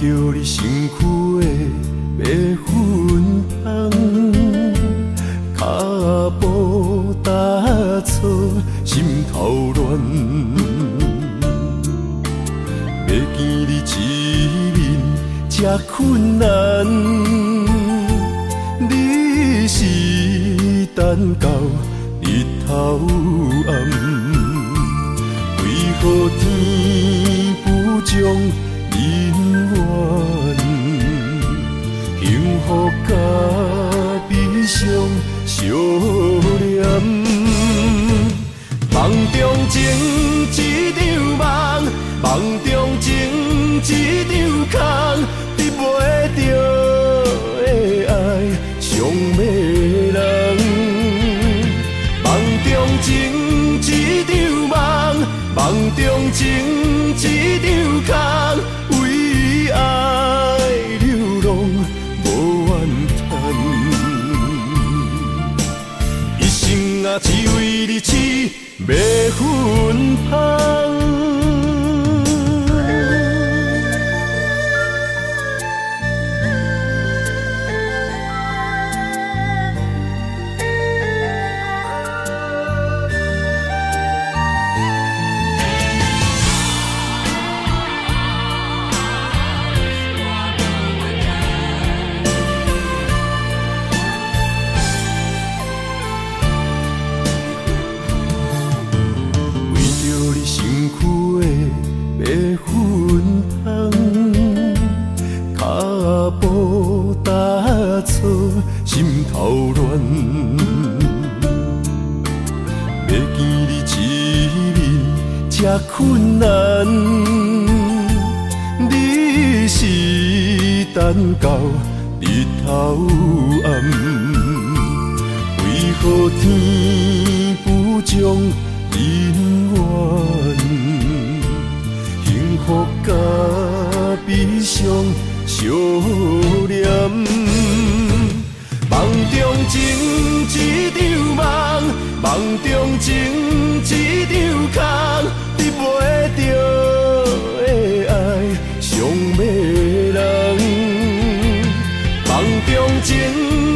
着你身躯的白粉红，脚步踏错，心头乱。要见你一面这困难，你是等到日头暗，为何天不将人缘，幸福甲悲伤相连。梦中情一场梦，梦中情一场空，得袂着的爱上迷人。梦中情一场梦，梦中情一场空。为爱流浪无怨叹，一生啊只为你痴迷魂香。心头乱，要见你一面这困难，你是等到日头暗，为何天不将人缘，幸福甲悲伤相连？梦中情一场梦，梦中情一场空，得袂着的爱上迷人。梦中情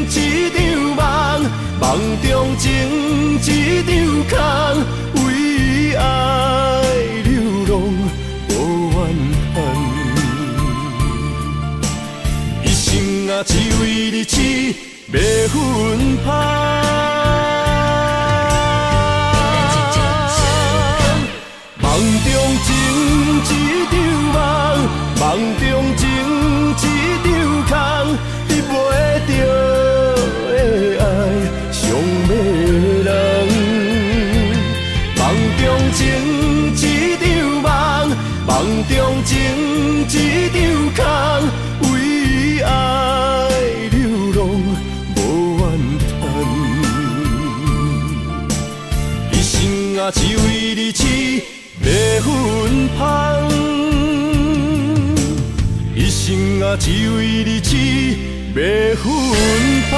一场梦，梦中情一场空，为爱流浪无怨叹，一生啊只为你痴迷魂香。梦中情一场梦，梦中情一场空，得袂着的爱上迷人。梦中情一场梦，梦中情一场空，为爱流浪无怨叹，一生啊只为你痴迷魂香，一生啊只为你痴迷魂香。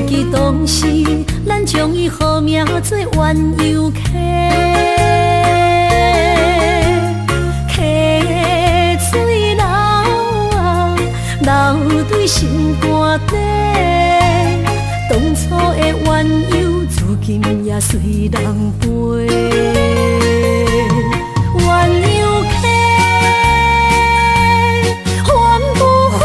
记当时，咱将伊号名做鸳鸯溪，溪水流啊，流对心肝底。当初的鸳鸯，如今也随人飞。鸳鸯溪，还不回。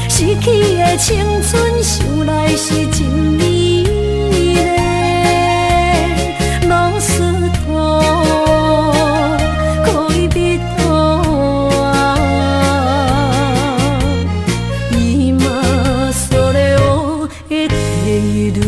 失去的青春，想来是真美丽。老师徒，可以彼途啊，伊嘛所了的地路。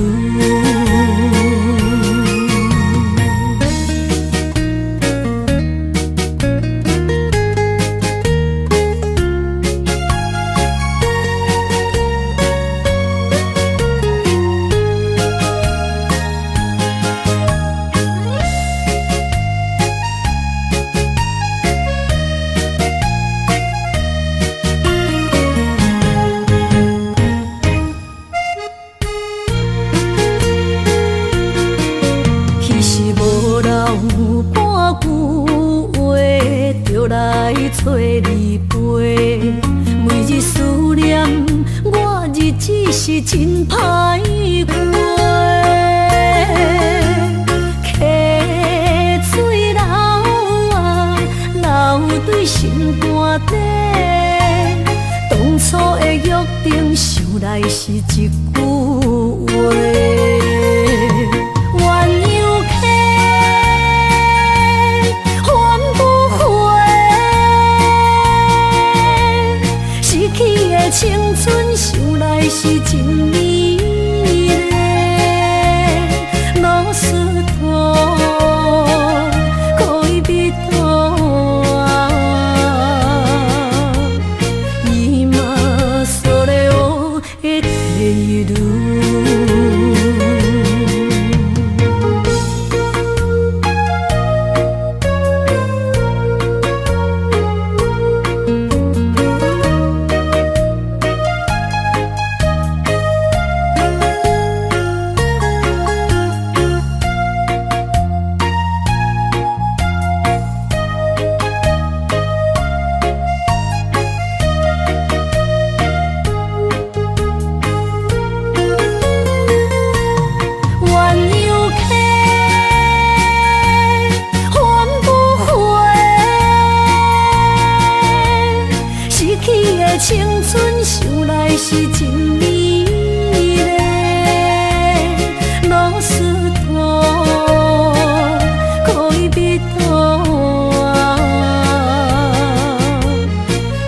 来找你陪，每日思念，我日子是真歹过。溪水流啊，流对心肝底。当初的约定，想来是一句话。青春想来是真美丽，老师徒，可以彼途啊，伊嘛所了的地路。青春想来是真美丽，老师徒，可以彼途啊，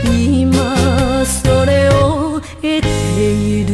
伊嘛所了的地路。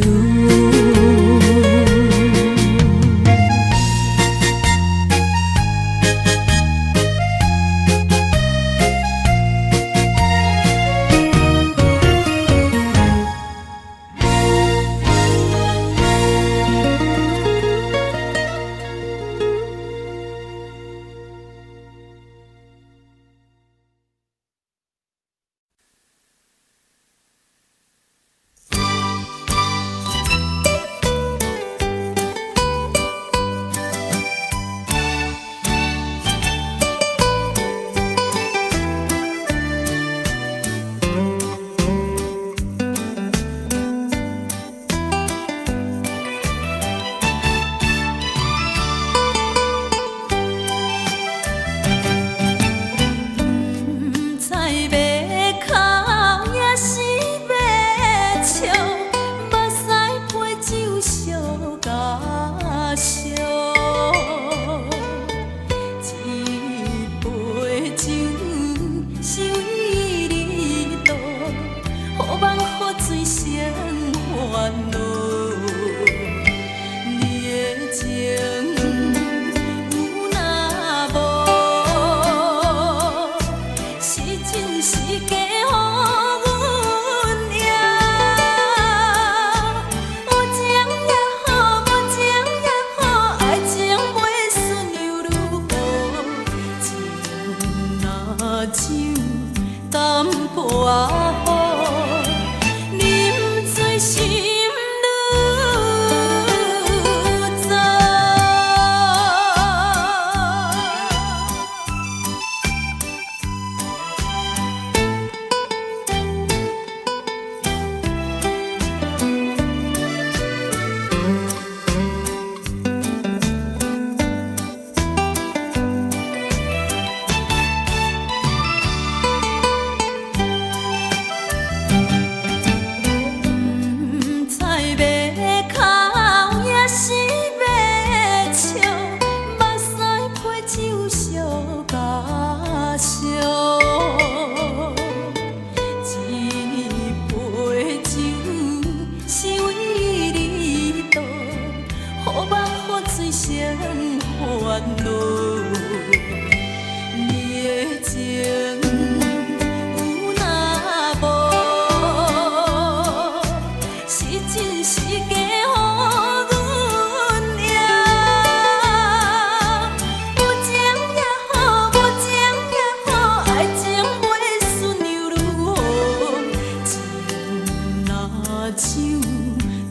酒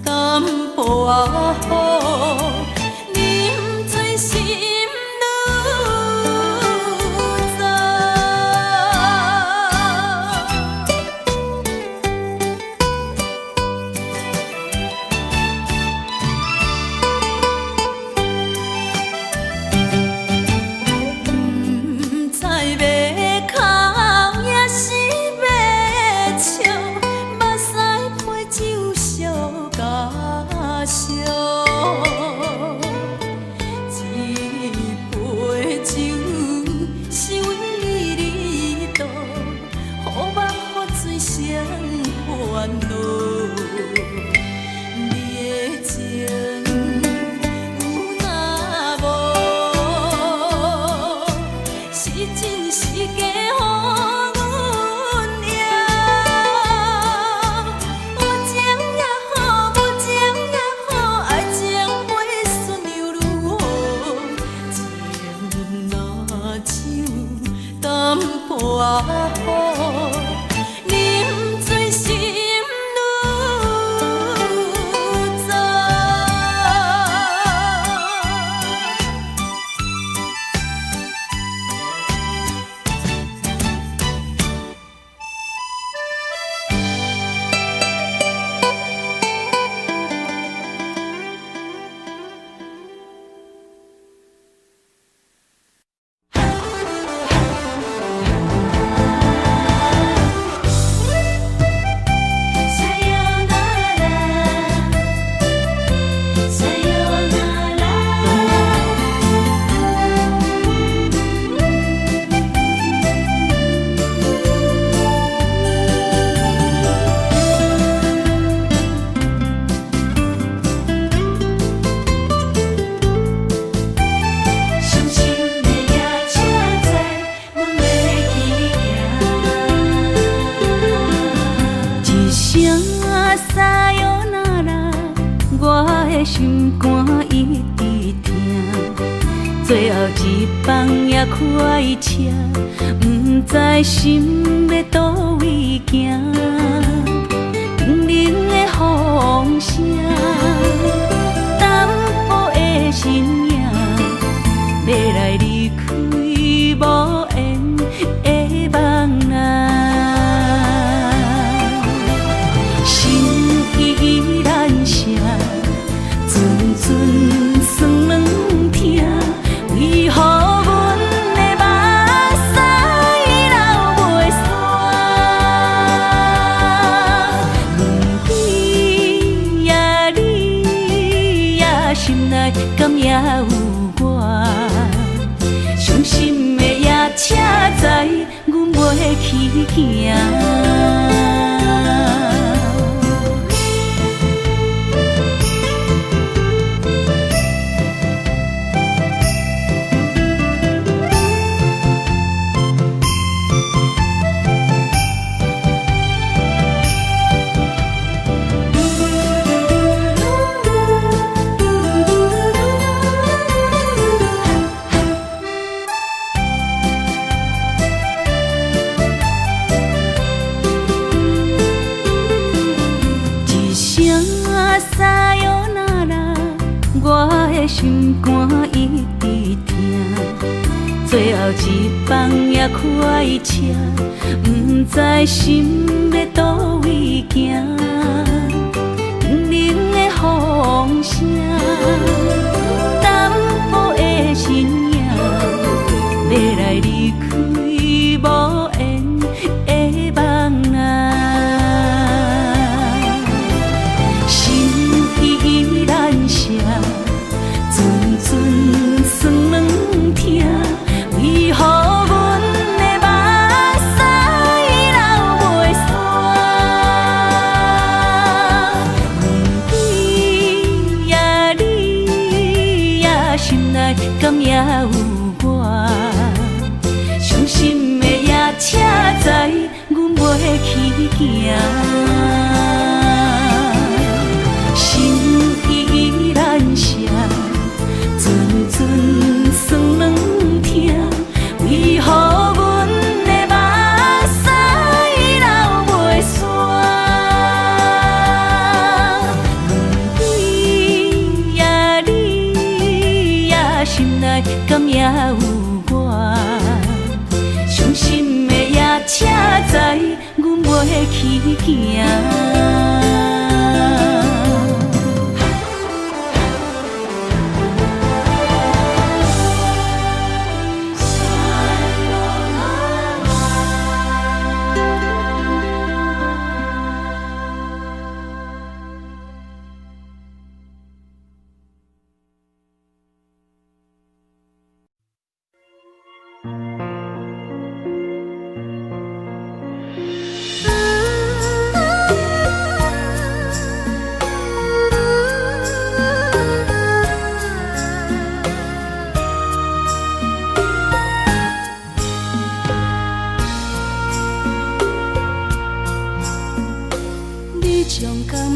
淡薄仔好，饮醉心愈杂。不知要哭也是要笑，目屎配酒烧甲烧。一杯酒是阮与你度，好目好水双烦恼。你的情有若无，是真是假予阮赢。有情也好，无情也好，爱情袂顺又如何？情若酒淡薄仔好，饮醉心愈杂。伤心的夜车载阮要去行，一声撒哟那拉，我的心肝一直疼。最后一放也开车，不知心要倒位行。冷冷的风声，淡薄的身影，要来离开无缘的梦啊。心依然声，阵阵酸软疼，为何阮的目屎流袂煞？问你呀，你呀，心内敢也有我？伤心的夜车载阮袂去行。一声撒哟那拉，我的心肝一直疼。最后一放也开车，不知心要倒位行。冷冷的风声，淡薄的身影，要来离开无缘的梦啊。心依然声，阵阵酸软疼，为何阮的目屎流袂煞？问你呀，你呀，心内敢也有我？伤心的夜车载阮袂去行。心依然声，阵阵酸软疼，为何阮的目屎流袂煞？有我，伤心的夜车载阮袂去行。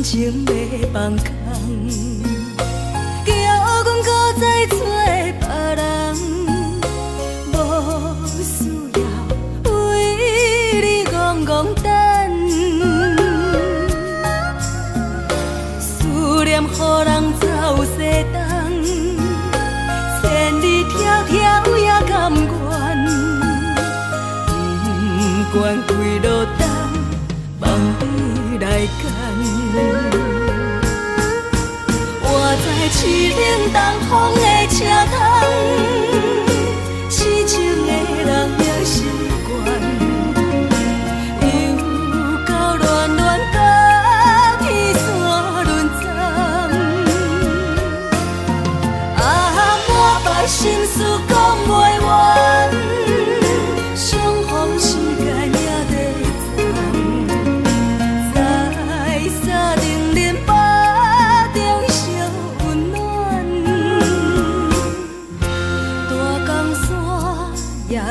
情要放空，叫阮搁再找别人，无需要为你戆戆等。思念予人走西东，千里迢迢也甘愿，不管几落冬，梦你来干。我在凄冷东风的车窗，痴情的人也习惯，又到恋恋甲天山沦陷。啊，满腹心事讲袂完，相逢时间也在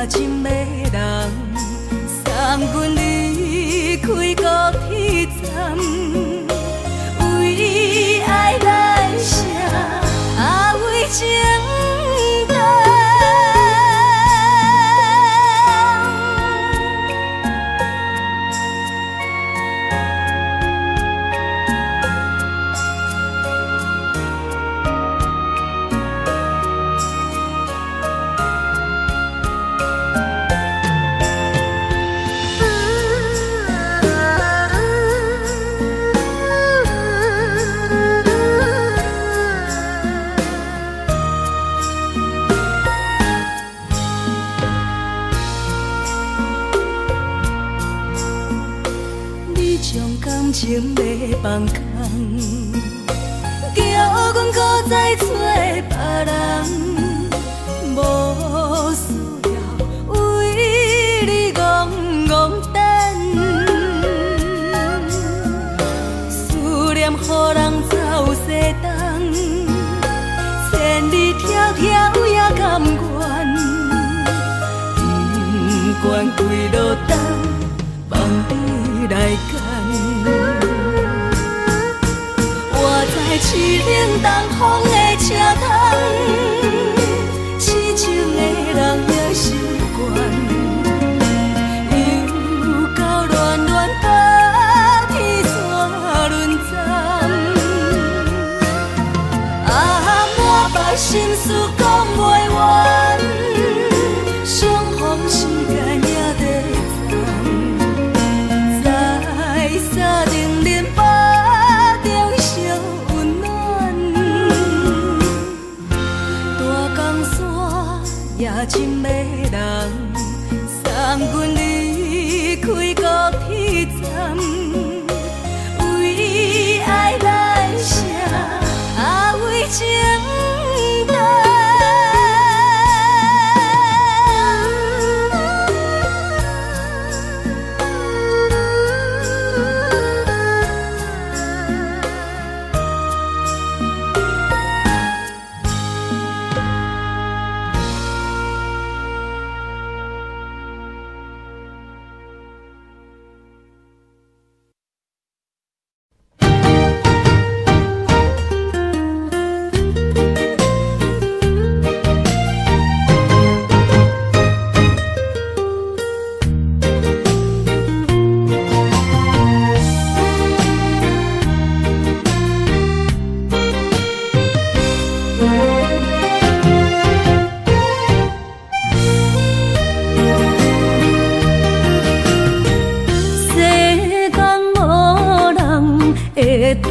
真迷人，送阮离开高铁站，为爱来写，为情等。情要放空，叫阮搁再找别人，无需要为你戆戆等。思念予人走西东，千里迢迢也甘愿，不管几落冬，梦你来干。在凄冷东风的车窗，痴情的人也习惯，又到恋恋甲天山沦陷。啊，满腹心事讲袂完，相逢时间也在在山顶林北。也真迷人，送阮离开高铁站，为爱来写，为情等。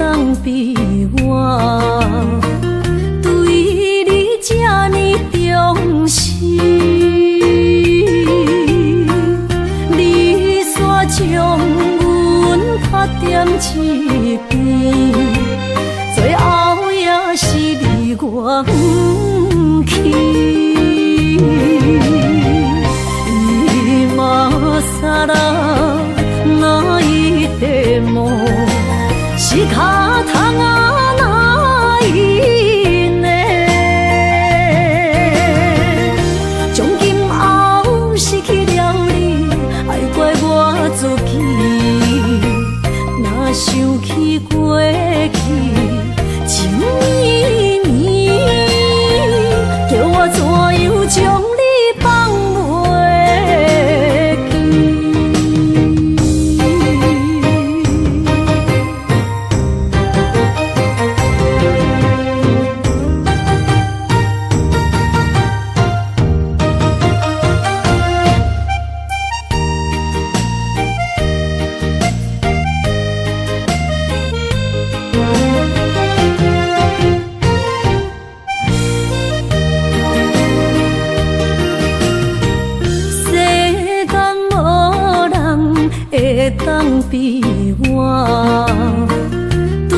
当比我对你这呢重视，你煞将阮拍点一边，最后也是你我不去。伊嘛撒啦那伊的梦，是脚痛啊那伊呢？从今后失去了你，爱怪我自己。若想起过去情绵绵，叫我怎样将你放袂记？会当比我对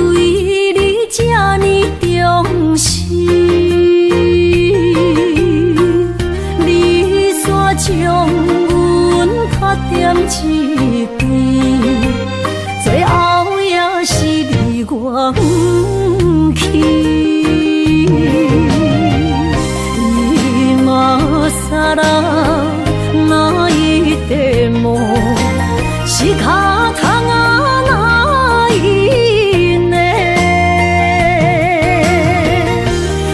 你这呢重视，你煞将阮拍点一边，最后也是你我不去。伊嘛撒啦那伊的梦，是脚痛啊那伊呢？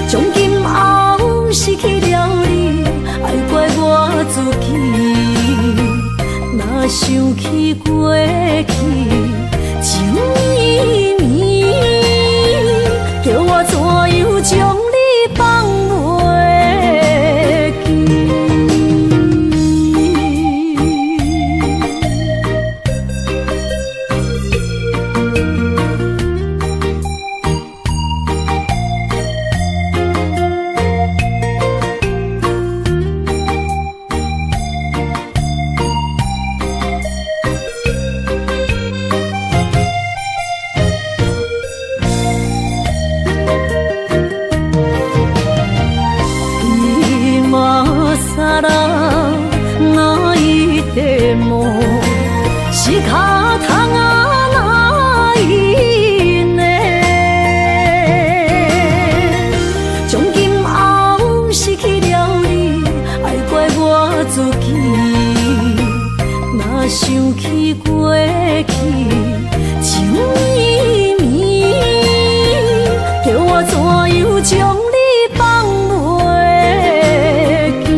从今后失去了你，爱怪我自己。若想起过去情绵绵，叫我怎样将你放袂记？撒啦那伊的梦，是脚痛啊那伊呢？从今后失去了你，爱怪我自己。若想起过去情绵绵，叫我怎样将你放袂记？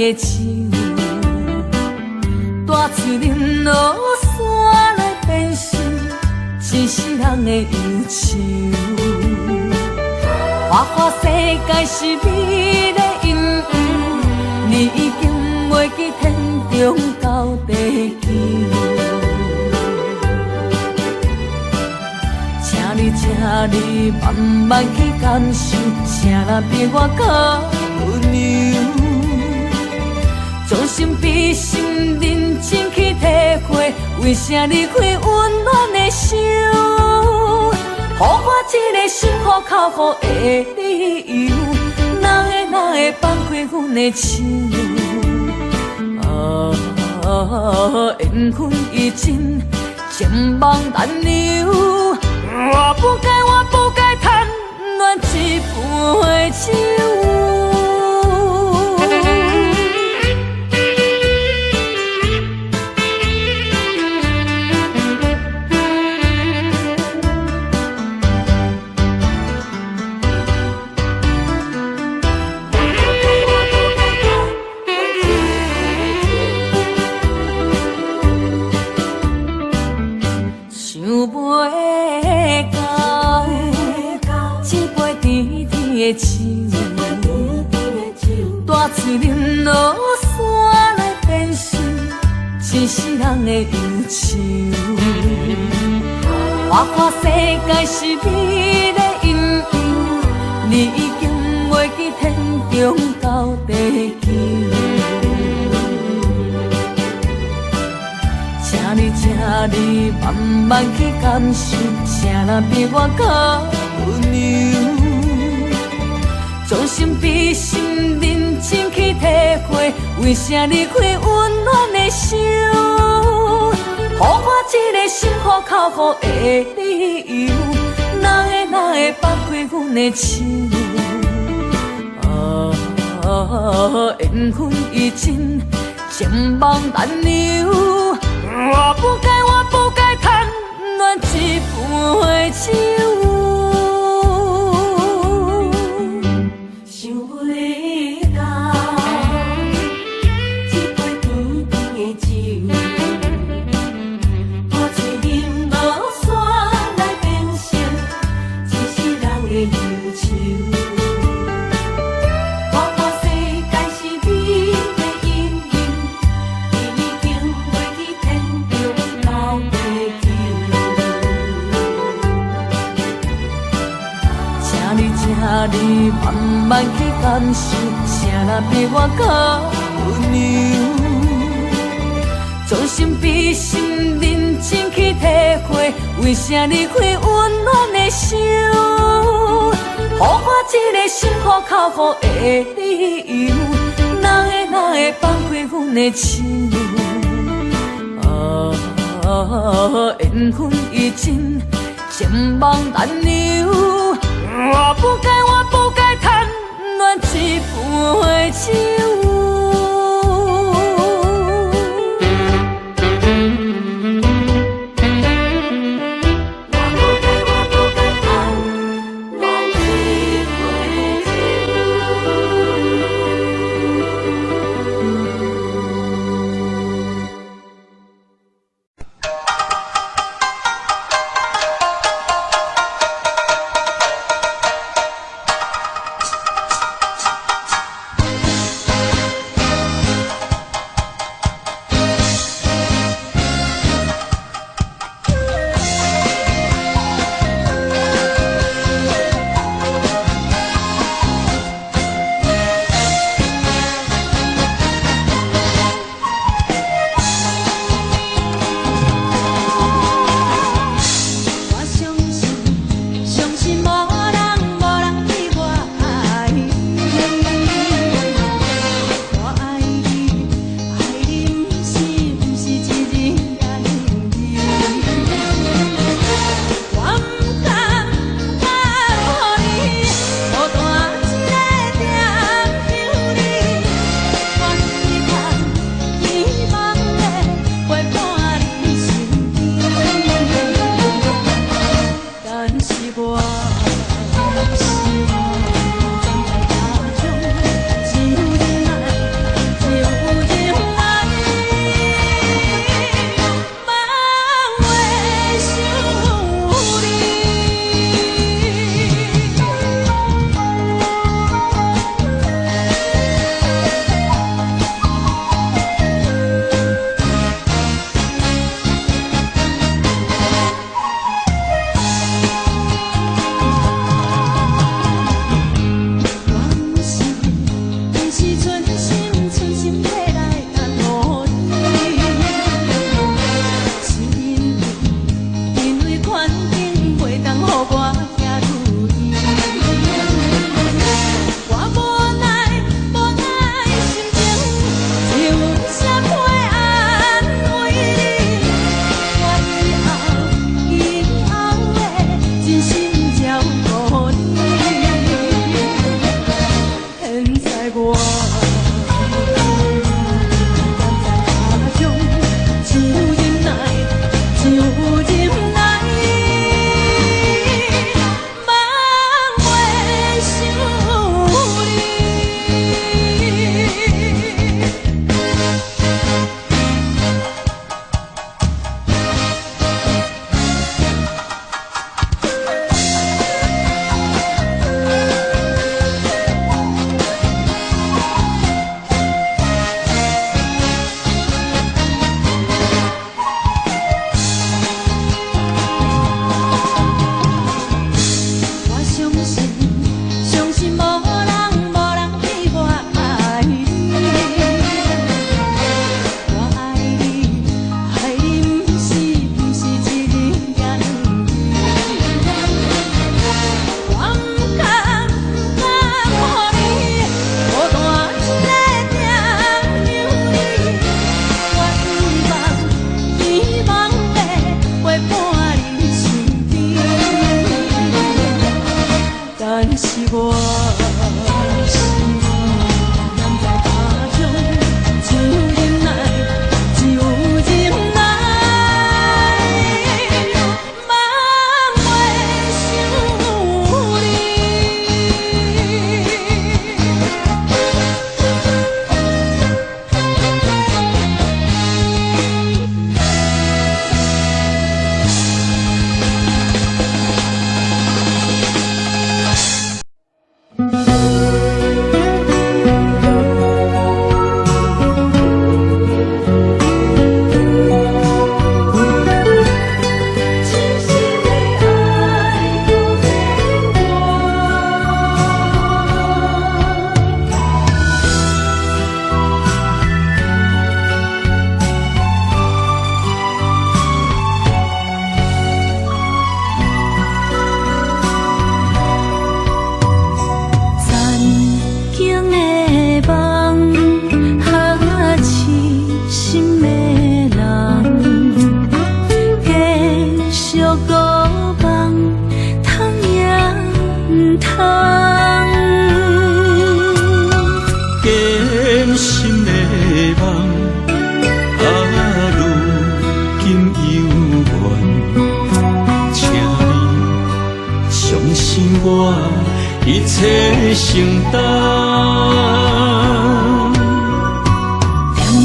的手，大树林落山来变成一世人的忧愁。花花世界是你的阴影，你已经袂记天中到地球。请你慢慢去感受，谁人比我更温柔？将心比心，认真去体会，为啥离开温暖的手？予我一个心苦口苦的理由，人的哪会放开阮的手？缘分已尽，情梦难留。我不该贪恋一杯酒。大嘴啉落山来变成一世人的忧愁。我看世界是你的阴影，你已经袂记天中到地球。请你慢慢去感受，谁人比我较温柔？将心比心，认真去体会，为啥离开温暖的手？予我一个心苦口苦的理由，哪会放开阮的手？缘分已尽，情梦难留。我不该贪恋一杯酒。你慢慢去感受，谁人比我较温柔？将心比心，认真去体会，为啥离开温暖的手？予我一个心苦口苦的理由，哪会放开阮的手？缘分已尽，情梦难留。我不该贪恋一杯酒。承担。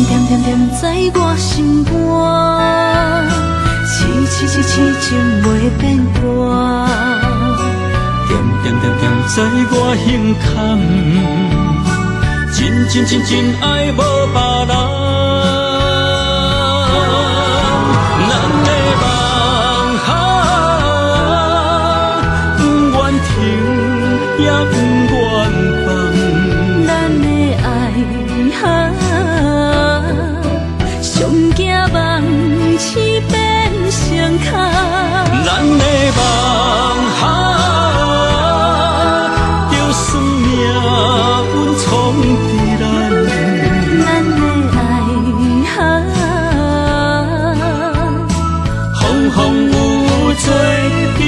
点点点在我心肝，痴情袂变卦。点点点点在我胸坎，真爱无别人。咱的梦不愿停，也不愿放。咱的爱上惊梦痴变成空。咱的梦就算命运闯伫咱，咱的爱风风雨做阵行。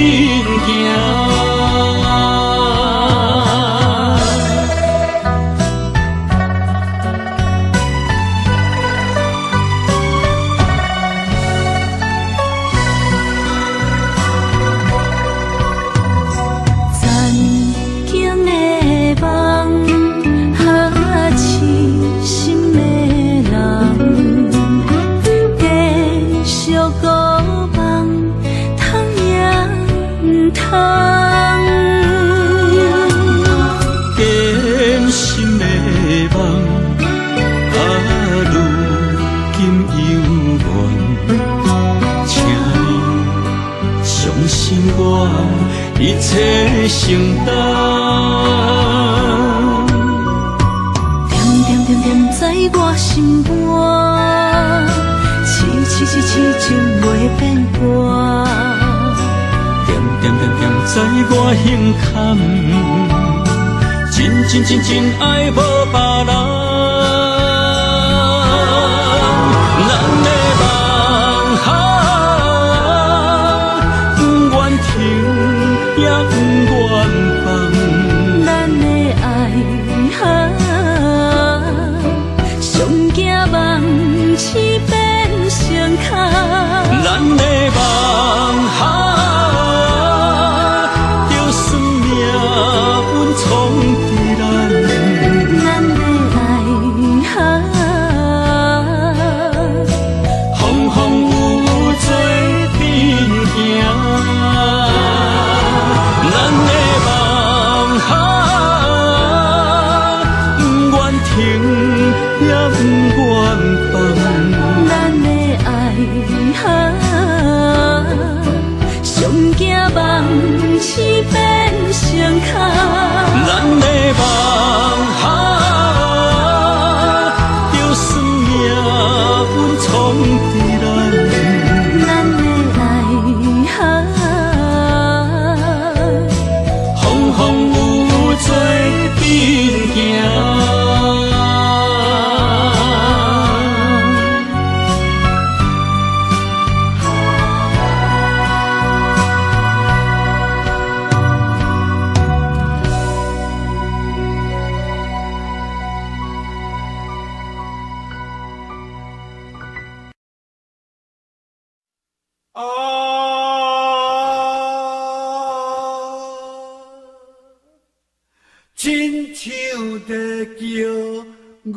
一切承担，点点点在我心肝，痴袂变卦。点点在我胸坎，真爱无别人。咱的梦不愿停，也不愿放。咱的爱上惊梦痴变成空。咱的梦就算命运闯伫咱，咱的爱风风雨雨做阵行。咱的梦不愿停，也不愿放。咱的爱上惊梦痴变成空。咱的梦就算命运闯伫咱，咱的爱风风雨雨做阵行。亲像在叫我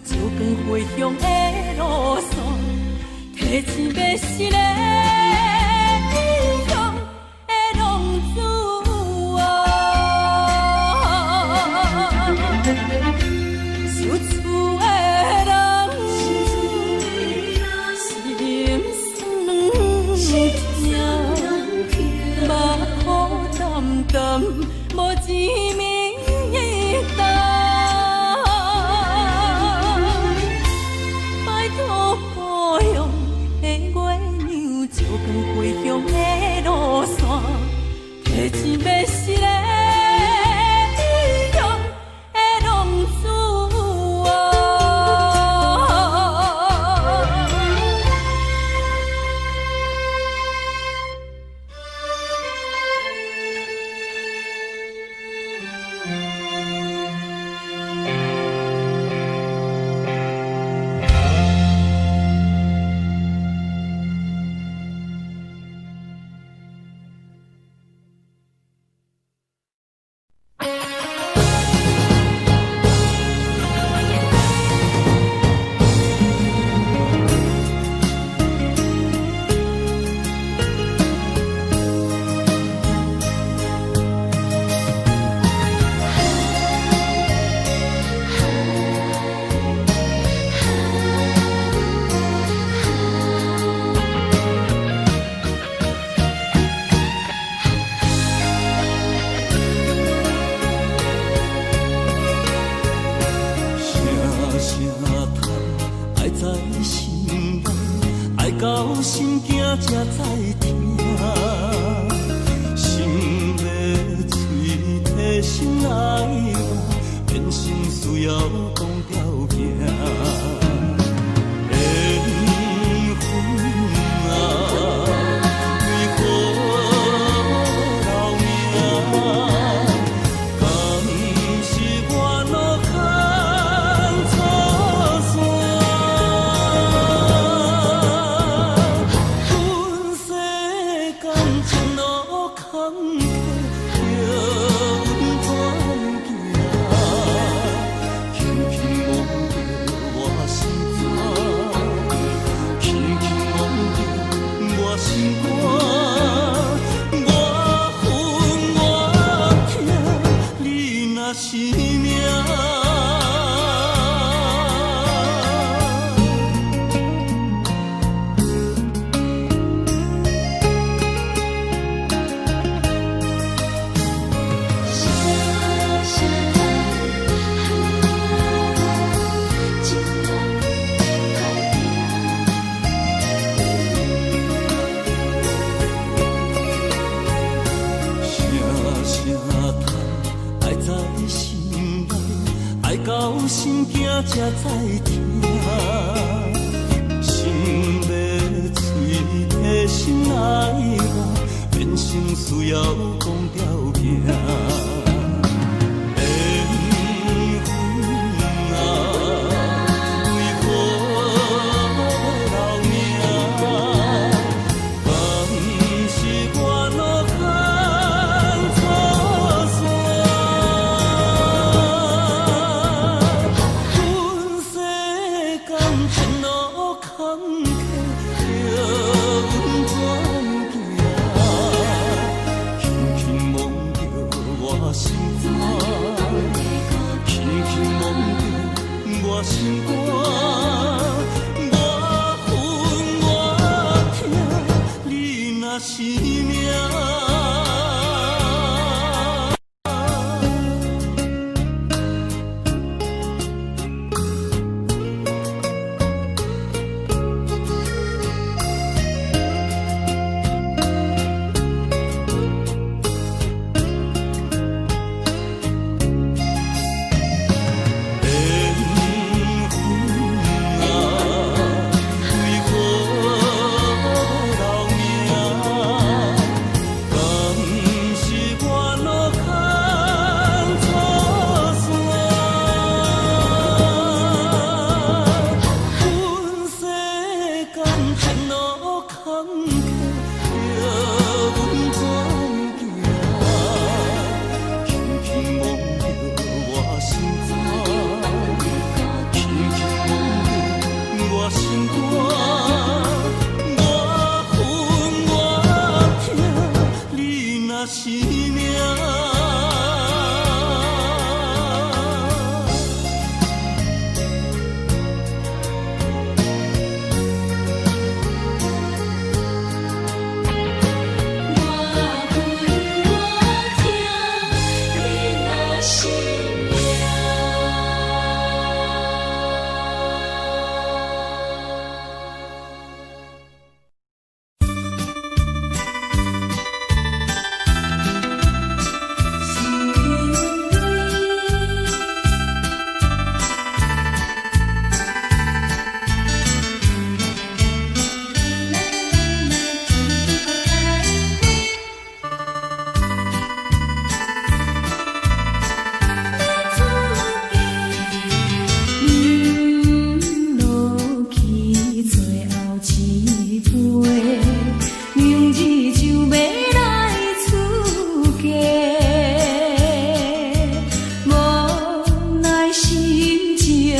照光回乡的路线，提钱要是个异乡的浪子啊，想厝的人心酸痛，目眶淡淡无一面的拜托保佑的月娘，照光回乡的路线，提钱要是个异乡的浪子啊。到心惊才知听，心要嘴替心爱我，变成需要讲条件。缘分啊，为何留名？敢是我路空错线？到心惊才知听，心要嘴替心爱我，变成需要讲条件。心肝，我分我疼，你若是命。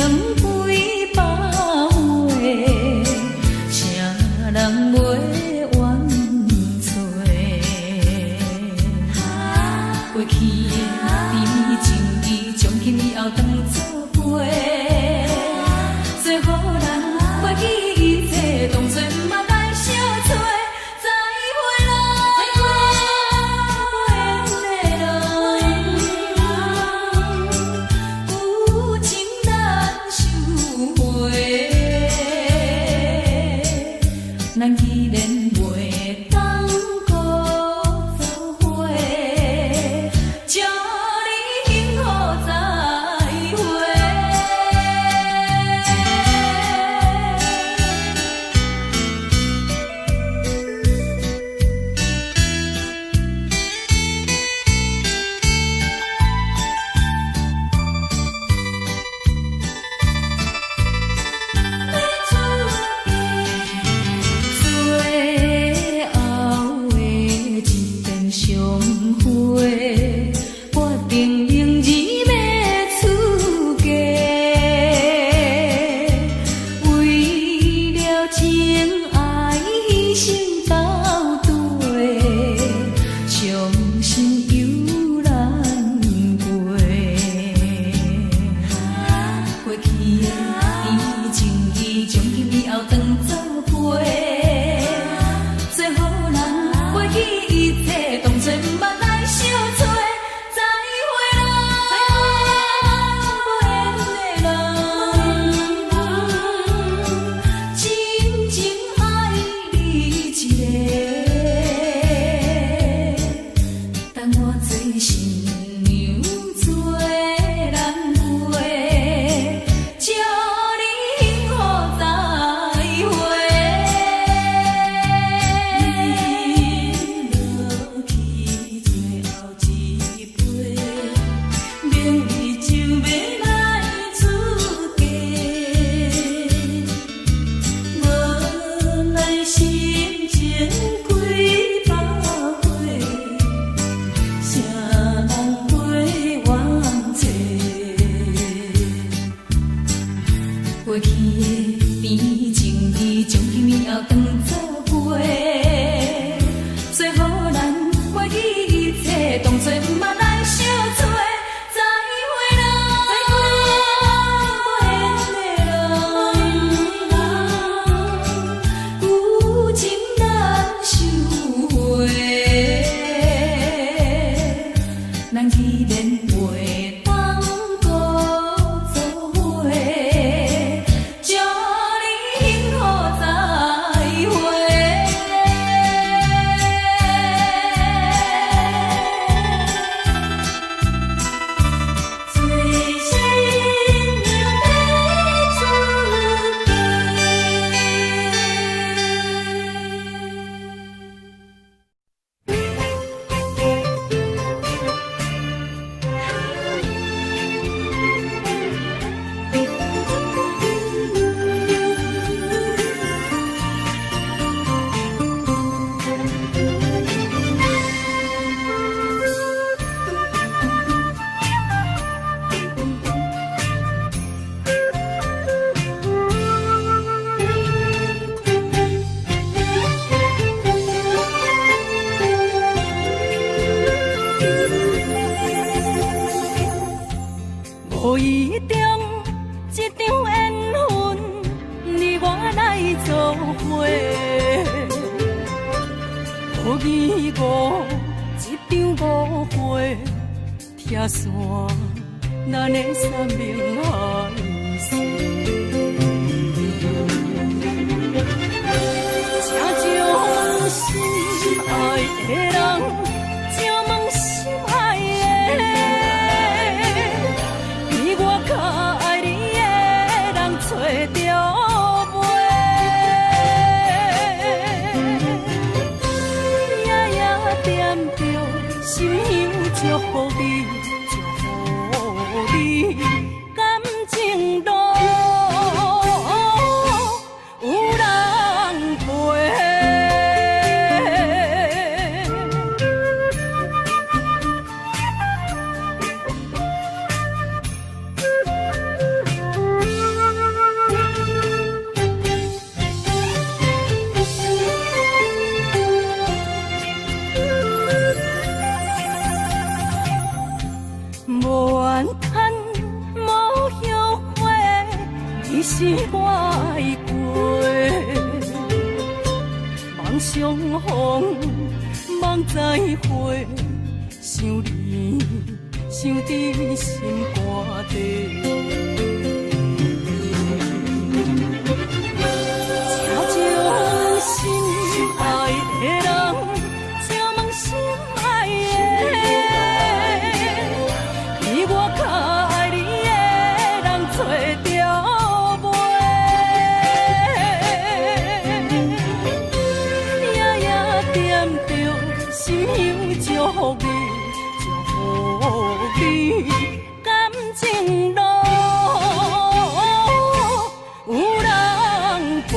几百回，啥人袂怨错？过去的甜情意，从今以后当作陪。最好咱忘记一切，当作毋捌来相找。再会啦，缘的人，有情难收回。咱既然袂当搁做伙，祝你幸福再会。最后的一遍相会，我定仍然要出家。为了情爱牺牲到底，伤心犹难过。过去的甜情意，从今以后当作陪。最好咱忘记一切，当作毋捌来相找。再会啦，无缘的人，真情爱你一个。等我做新娘，做人陪，祝你幸福再会。落去最后一杯，明日就要来出家。无奈心情几百回，啥人袂怨错？过去的甜情意，从今以后当作陪。最好咱忘记一切，当作毋捌来相找。再会啦，无缘的人，有情难收回。咱既然袂当搁做伙，祝你幸福再会。做新娘要出家。无意中一场缘分，你我来做伙。无义误一场误会，拆散咱的三明海誓。请将心爱的人，请问心爱的。比我较爱你的人找着袂？夜夜点着心香祝福你，祝福你感情路有人陪。你是我的过，梦相逢，梦再会，想你，想伫心肝底。请将心爱的人，请问心爱的，比我较爱你的人找着袂？夜夜惦着心香祝福你，祝福你感情路有人陪。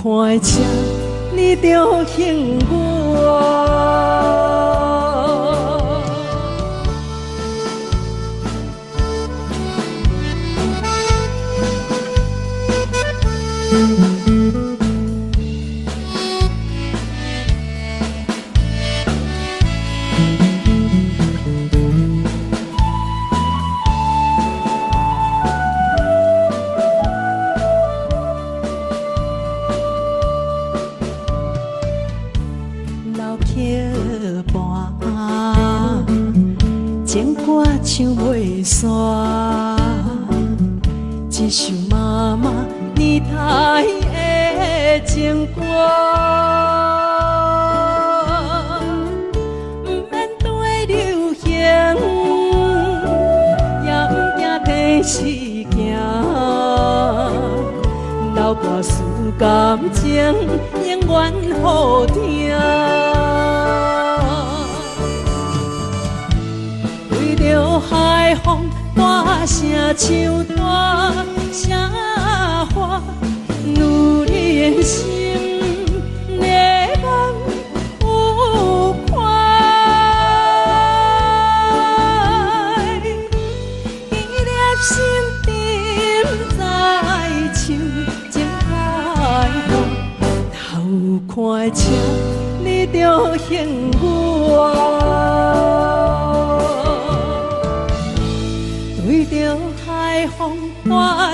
看车，你着幸我。情歌唱袂煞，一首妈妈年代的情歌，不免对流行，也不惊替时行，留跋事感情永远好听。海风大声唱大声话，女人的心热望有快，伊粒心沉在唱情海风，头看车你着幸我。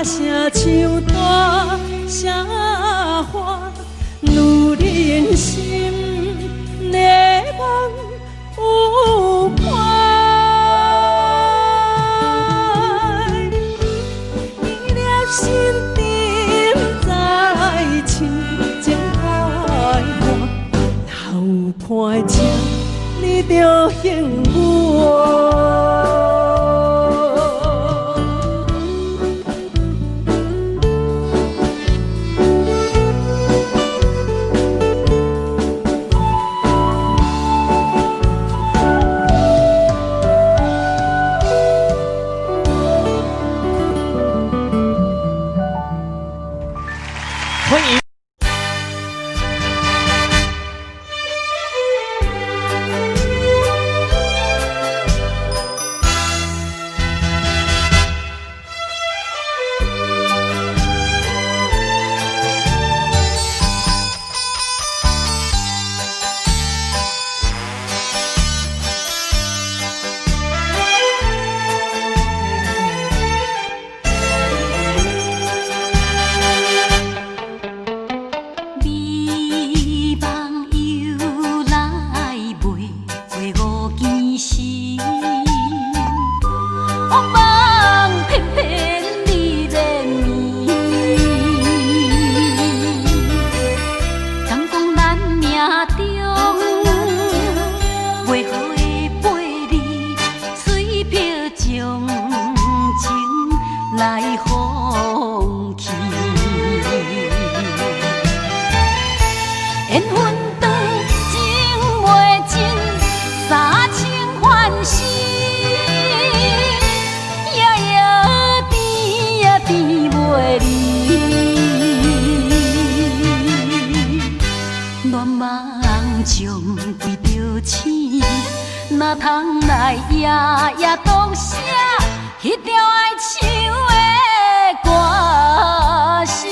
声唱大声喊，女人心热望有快，依恋心沉在情情海岸，留伴情，你着幸我。哪通来夜夜当写迄条爱唱的歌词？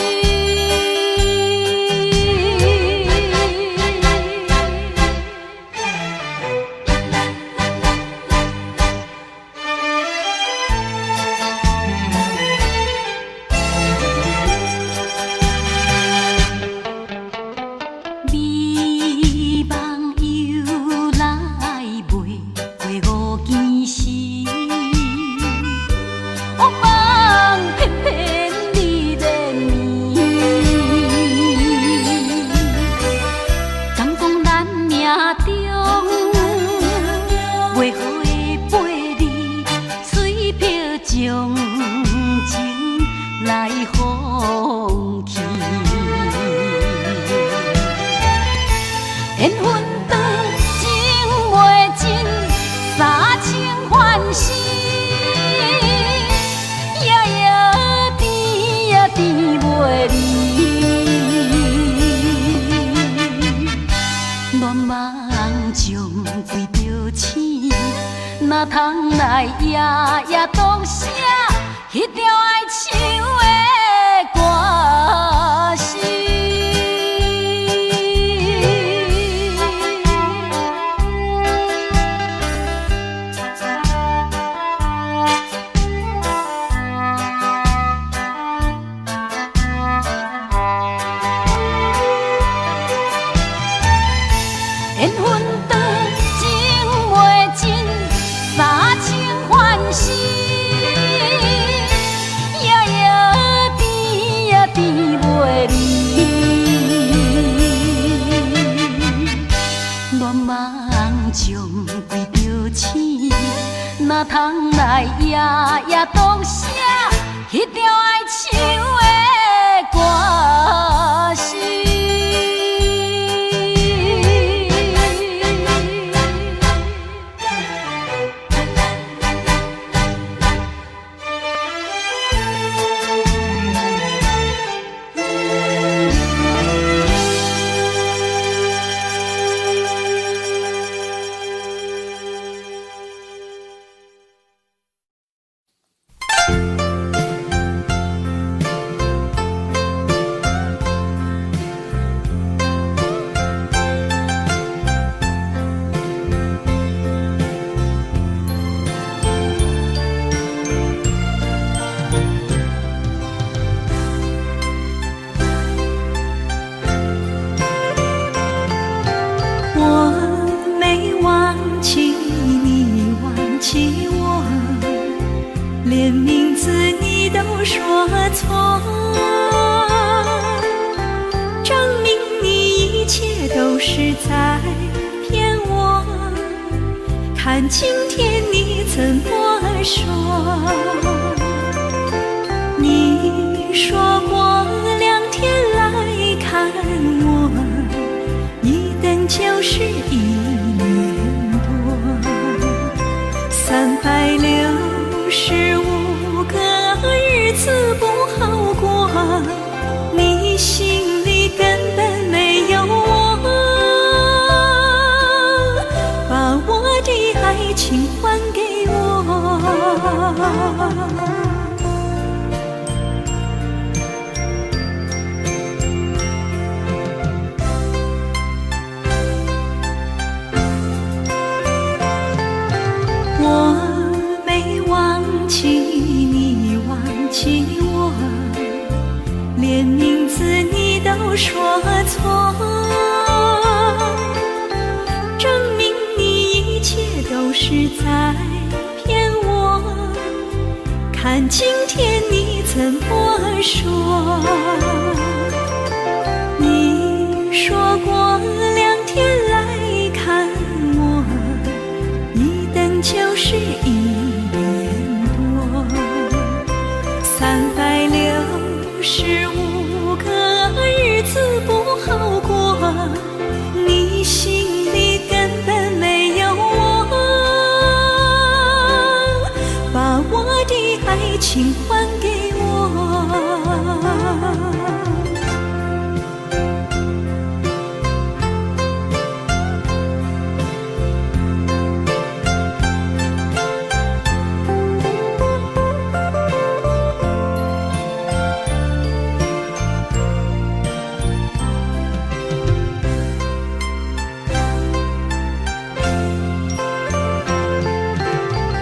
哪通来夜夜当写迄条爱唱的歌词？缘分长，情袂尽，三情换死，夜夜甜呀甜袂离。恋梦将规条星，哪通来夜夜当写迄条爱唱的歌词？看今天你怎么说？你说过2天来看我，一等就是1年多，365个日子不好过，你心里根本没有我，把我的爱情还给我。我没忘记你忘记我，连名字你都说错，证明你一切都是在骗我。看今天你怎么说？你说过2天来看我，一等就是1年多，365个日子不好过，你心里根本没有我，把我的爱情还给我。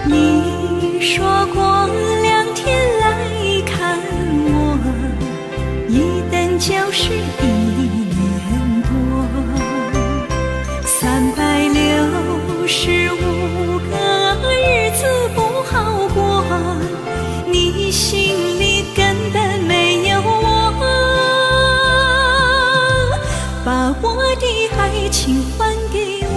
你说过2天来看我，一等就是1年多，365个日子不好过，你心里根本没有我，把我的爱情还给我。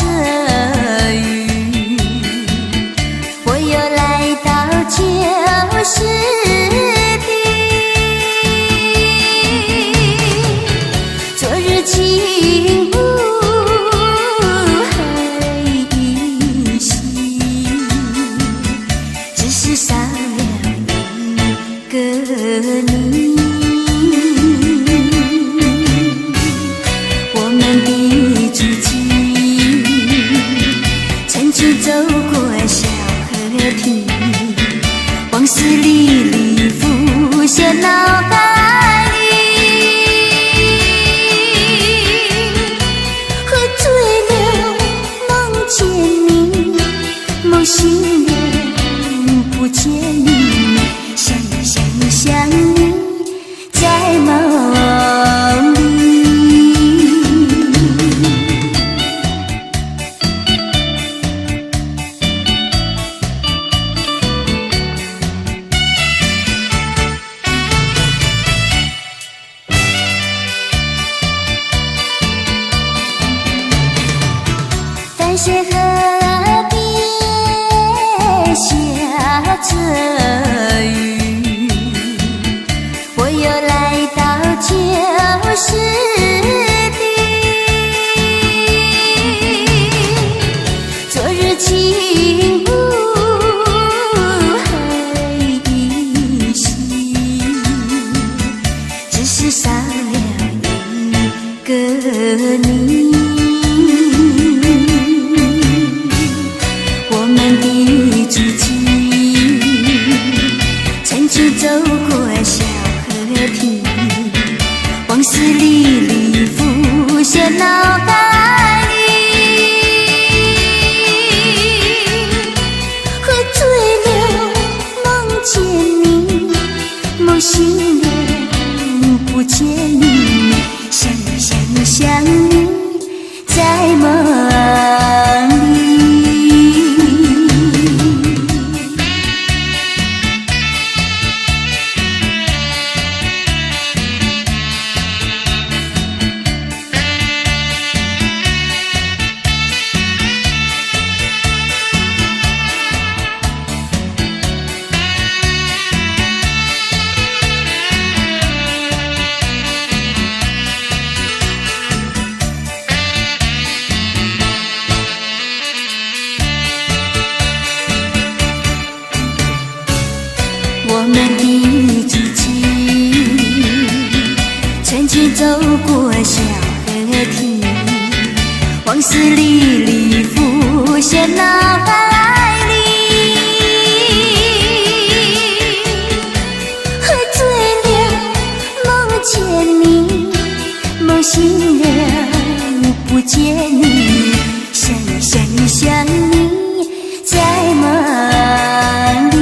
这雨，我又来到旧时地。昨日情不还依稀，只是少了一个你。我们的足迹曾经走过小河堤，往事历历浮现脑海里。喝醉了梦见你，梦醒了不见你，想你在梦里。淡水河边下着雨，我又来到旧时地。昨日情不还依稀，只是少了一个你。我们的足迹曾经走过小河堤，往事历历浮现脑海里。喝醉了梦见你，梦醒了不见你，想你在梦里。我们的足迹曾经走过小河堤，往事历历浮现脑海里。喝醉了梦见你，梦醒了不见你，想你在梦里。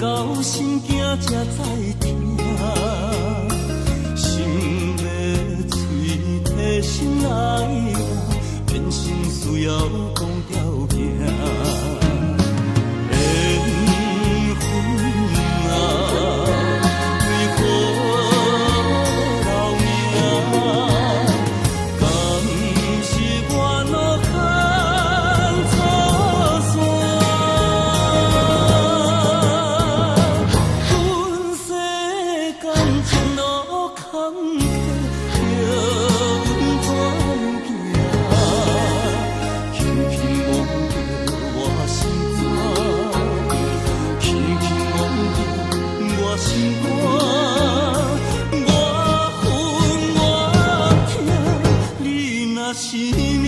到心惊才知听，心要嘴提心来话，变成需要讲条件。缘分啊，为何留名？敢是我路牵错线？阮世间前路坎坷，叫阮怎行？轻轻摸着我心肝，轻轻摸着我心肝，我恨我痛，你若是命。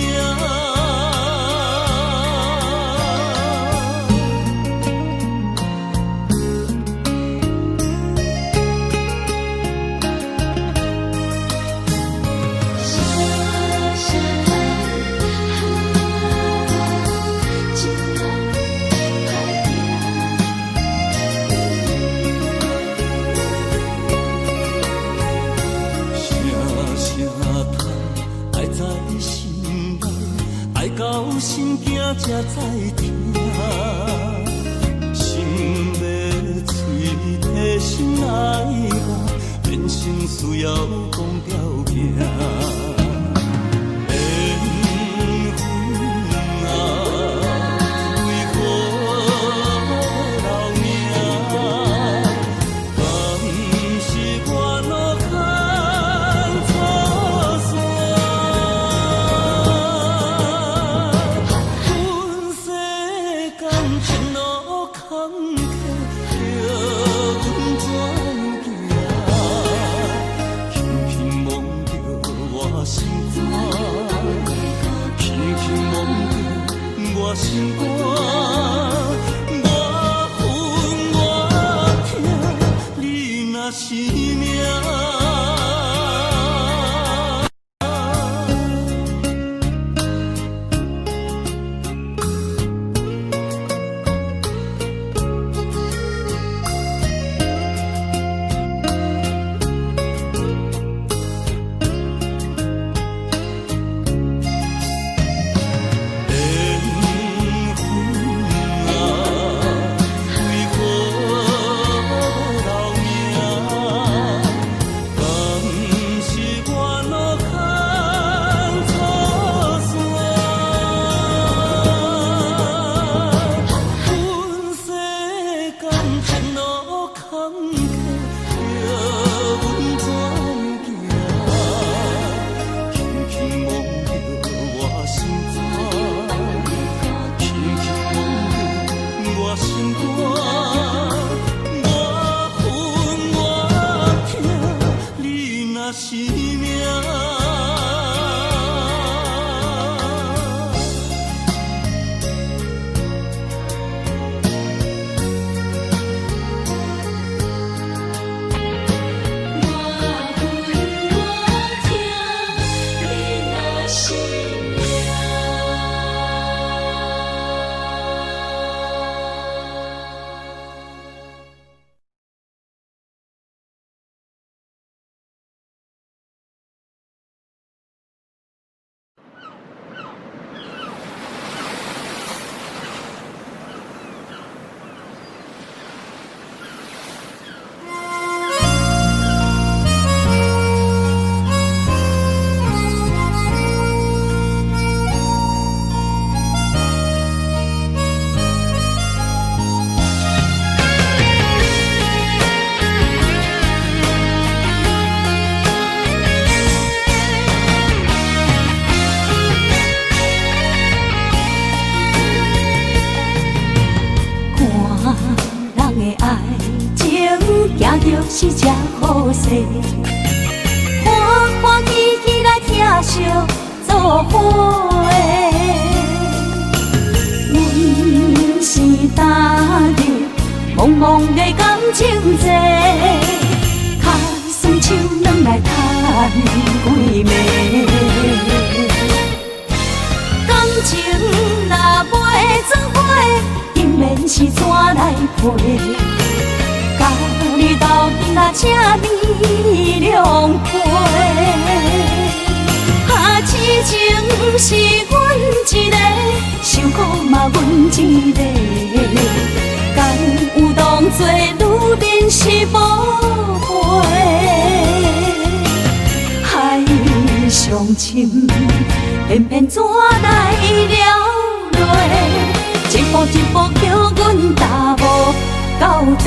到心惊才知听，心要嘴提心来话，变成需要讲条件。缘分啊，为何留名？敢是我路牵错线？前路坎坷，叫阮怎行？轻轻摸着我心肝，轻轻摸着我心肝，我恨我痛，你若是命。是这好势，欢欢喜喜来听相作伙的。阮是踏入茫茫的感情债，脚酸手软来叹几暝。感情若袂做伙，应免是怎来陪？这美良配。啊，痴情是阮一个，受苦嘛阮一个，敢有当作女人是无悔？海上深，偏偏怎来了落？一步一步叫阮踏无到底。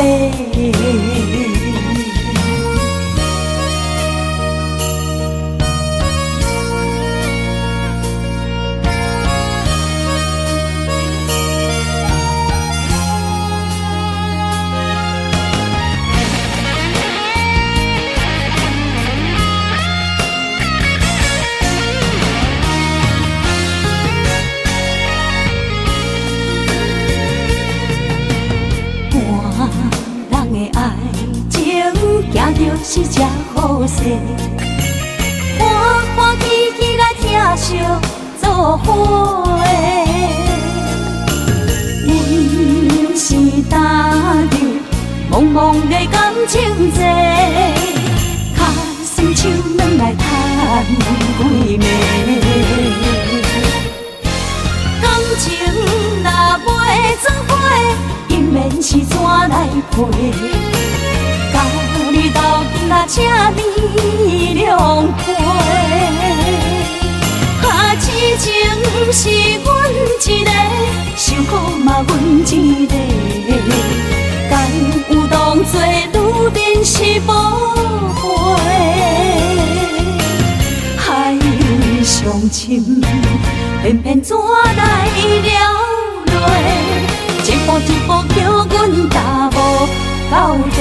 行着是这好势，欢欢喜喜来疼惜做伙。阮是担着茫茫的感情债，卡酸手软来叹几暝。感情若袂做伙，因免是怎来陪？到你斗阵啊，这美良配。啊，痴情是阮一个，受苦嘛阮一个，敢有当作女人是无悔？海上深，偏偏怎来了落？一步一步叫阮踏无到底。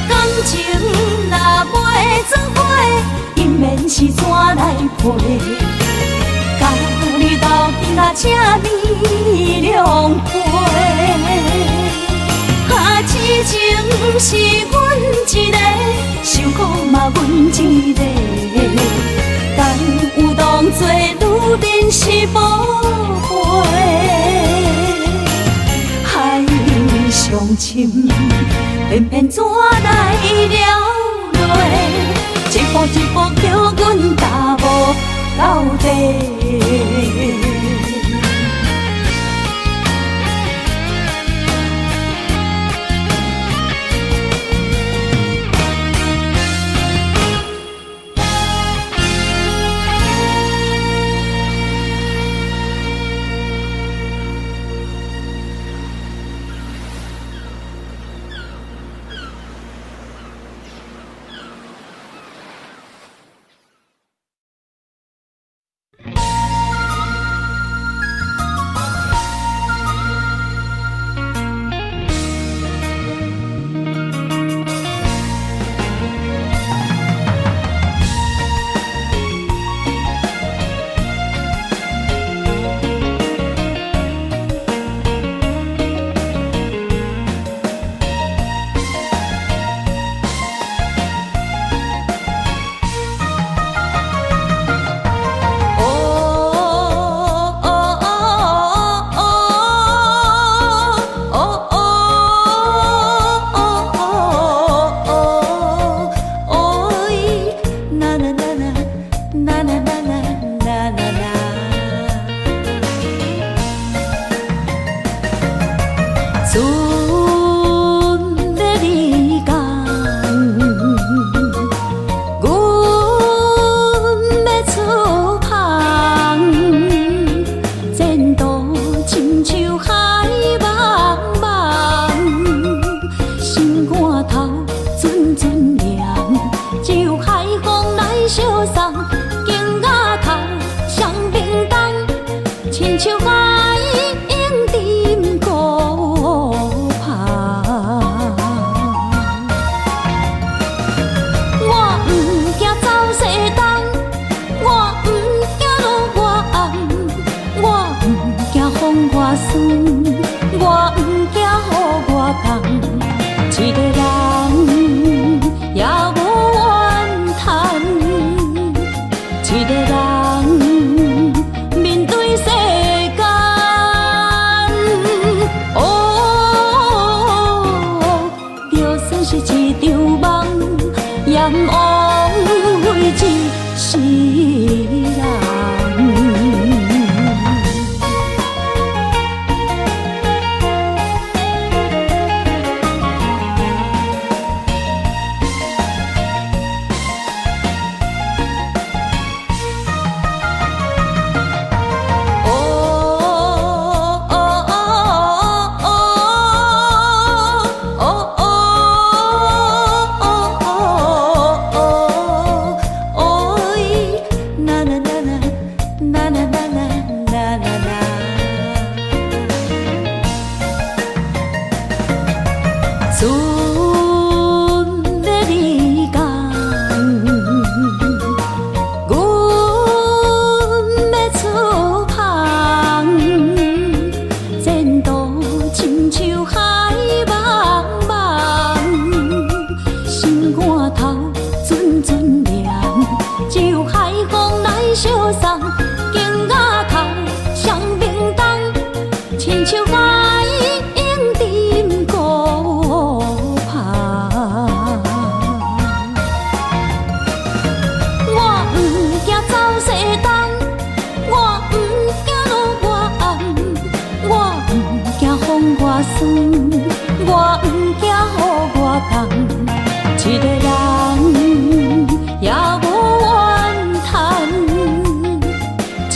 感情若袂做伙，因免是怎来陪？到你斗阵啊，这美良配。啊，痴情是阮一个，受苦嘛阮一个，敢有当作女人是无悔？海上深，偏偏怎来了落？一步一步叫阮踏无到底。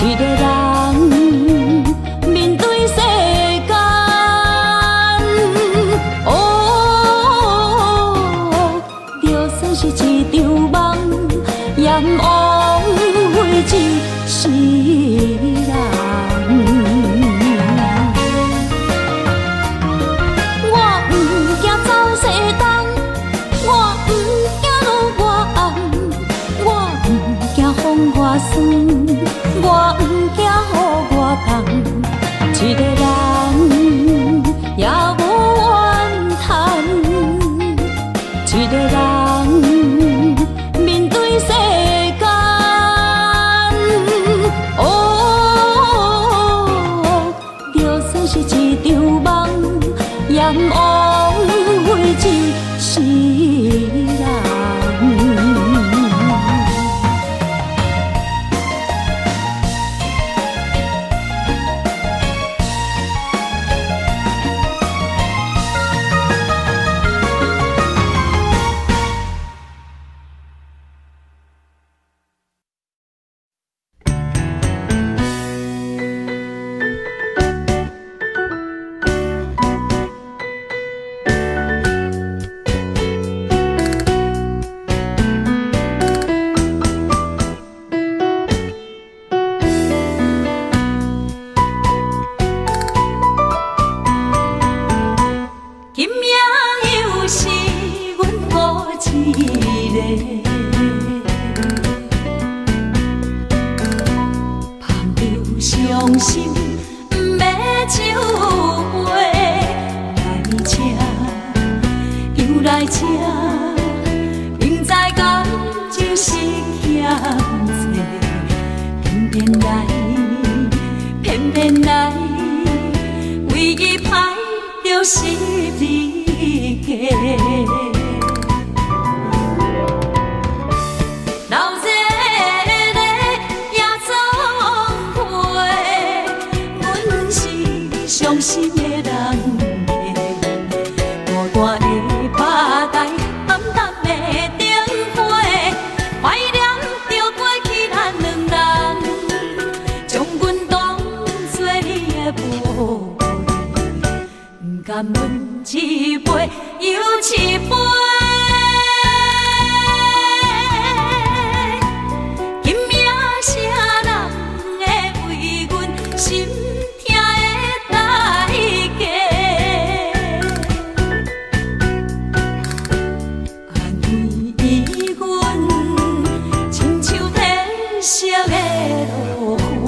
一个人面对世间，哦，就算是一场梦，也枉费一世人。我不惊走西东，我不惊路外红，我不惊风外酸，我不惊雨外重。一个人也无怨叹，一个人面对世间，哦，就算是一场梦，也枉费一世人。今夜又是阮孤一个，捧着伤心不要酒杯，来吃又来吃，明知感情是欠债，偏偏来，为伊歹着是你家。老热热夜总会，阮是伤心的人家，孤单的拍台，暗淡的灯火，怀念着过去咱两人，将阮当作你的宝贝，不甘阮一杯又一杯。今夜啥人会为阮心痛的代价？安慰阮，亲像天色的落花。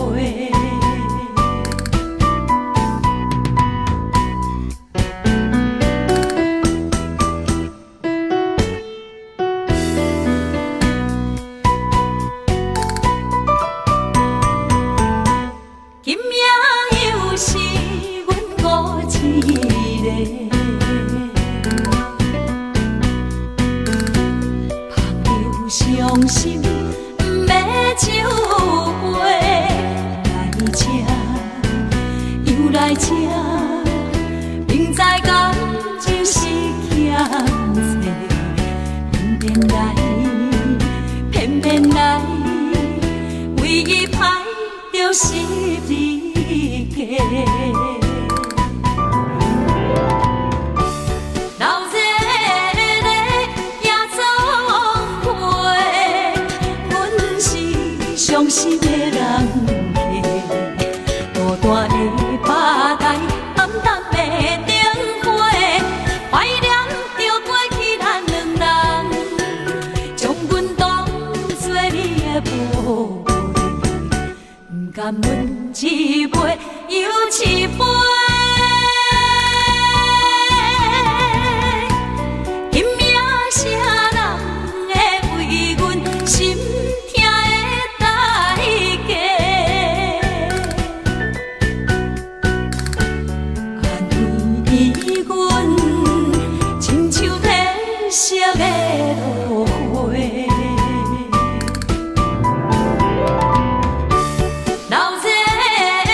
今夜又是阮孤一个，捧着伤心不要酒杯，来吃又来吃，明知感情是欠债，偏偏来，为伊歹着是你家。老热热夜总会，阮是伤心的人家，孤单的拍台，暗淡的灯火，怀念着过去咱两人，将阮当作你的宝贝，不甘阮一杯又一杯。今夜啥人会为阮心痛的代价？安慰阮，亲像天色的落花。老热热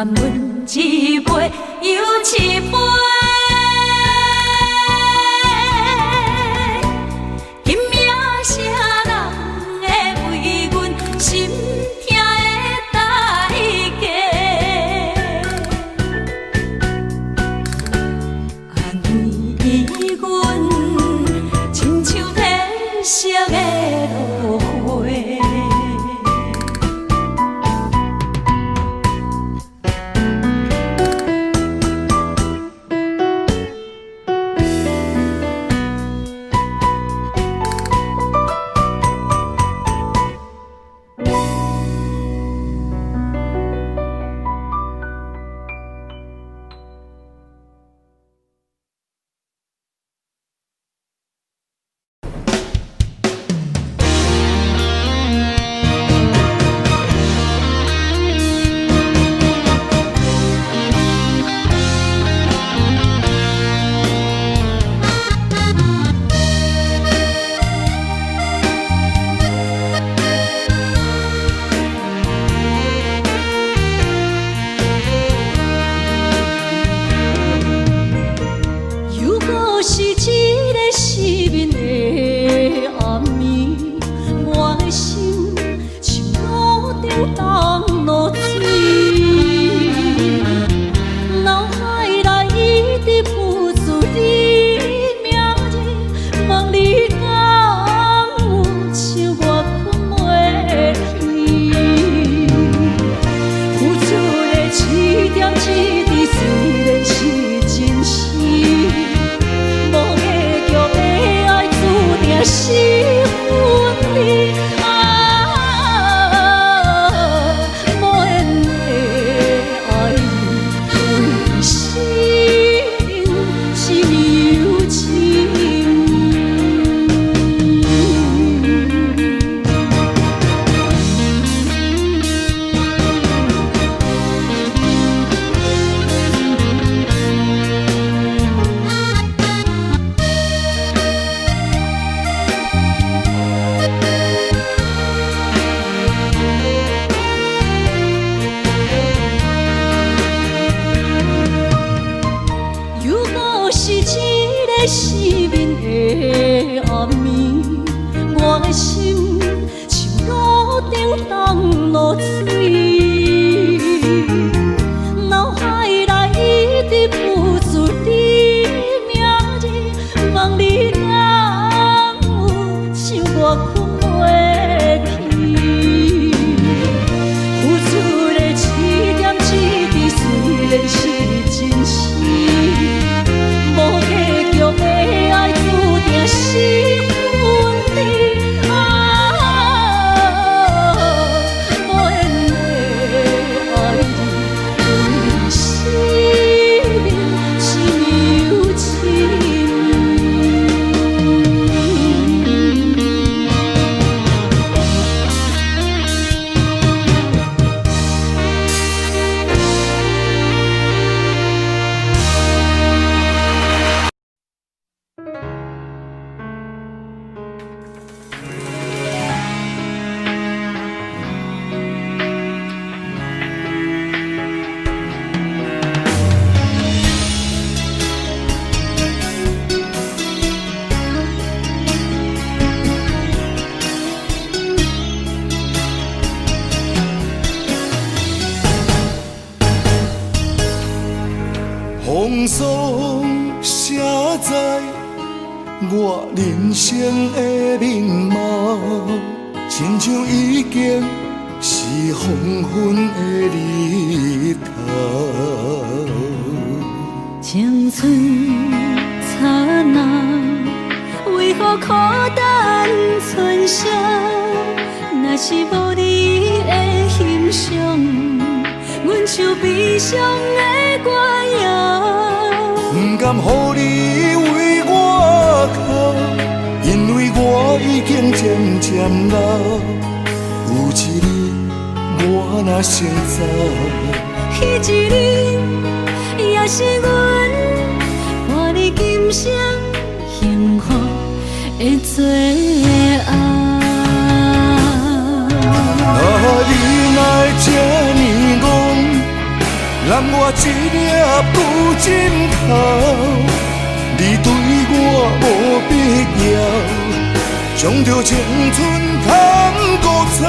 含阮一杯又一杯。今夜谁人会为阮心痛的代价？安慰阮，亲像天色的落花。风霜写在我人生的面貌，亲像已经是黄昏的日头。青春刹那，为何孤单存剩？若是无你的欣赏，阮像悲伤的歌谣。不甘予你为我哭，因为我已经渐渐老。有一日我若先走，彼一日也是阮伴你今生幸福的最后。啊，你若这呢戆，揽我一粒旧枕头，你对我无必要，将着青春通孤草。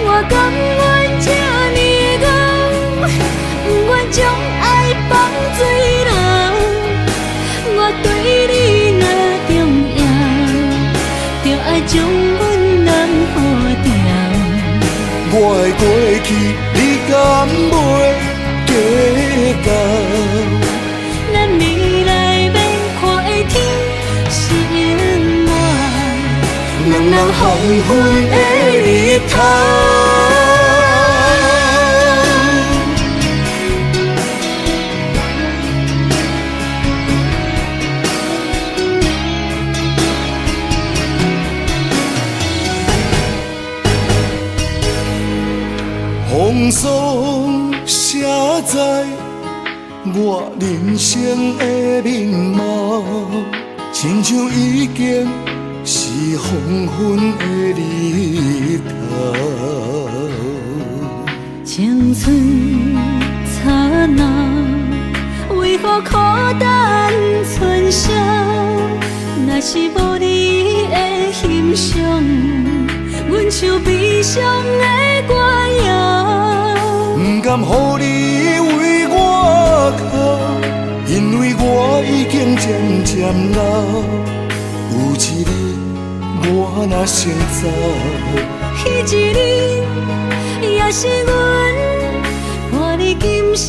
我甘愿这呢戆，不愿将爱放水流。我对你若重要，就爱将阮人好掉。我的过去，你敢袂计较？咱未来免看的天是永远，两人黄昏的日头。风霜写在我人生的面貌，亲像已经是黄昏的日头。青春刹那，为何孤单春宵？若是无你的欣赏，阮像悲伤的歌谣。不甘予你为我哭，因为我已经渐渐老。有一日我若先走，彼一日也是阮伴你今生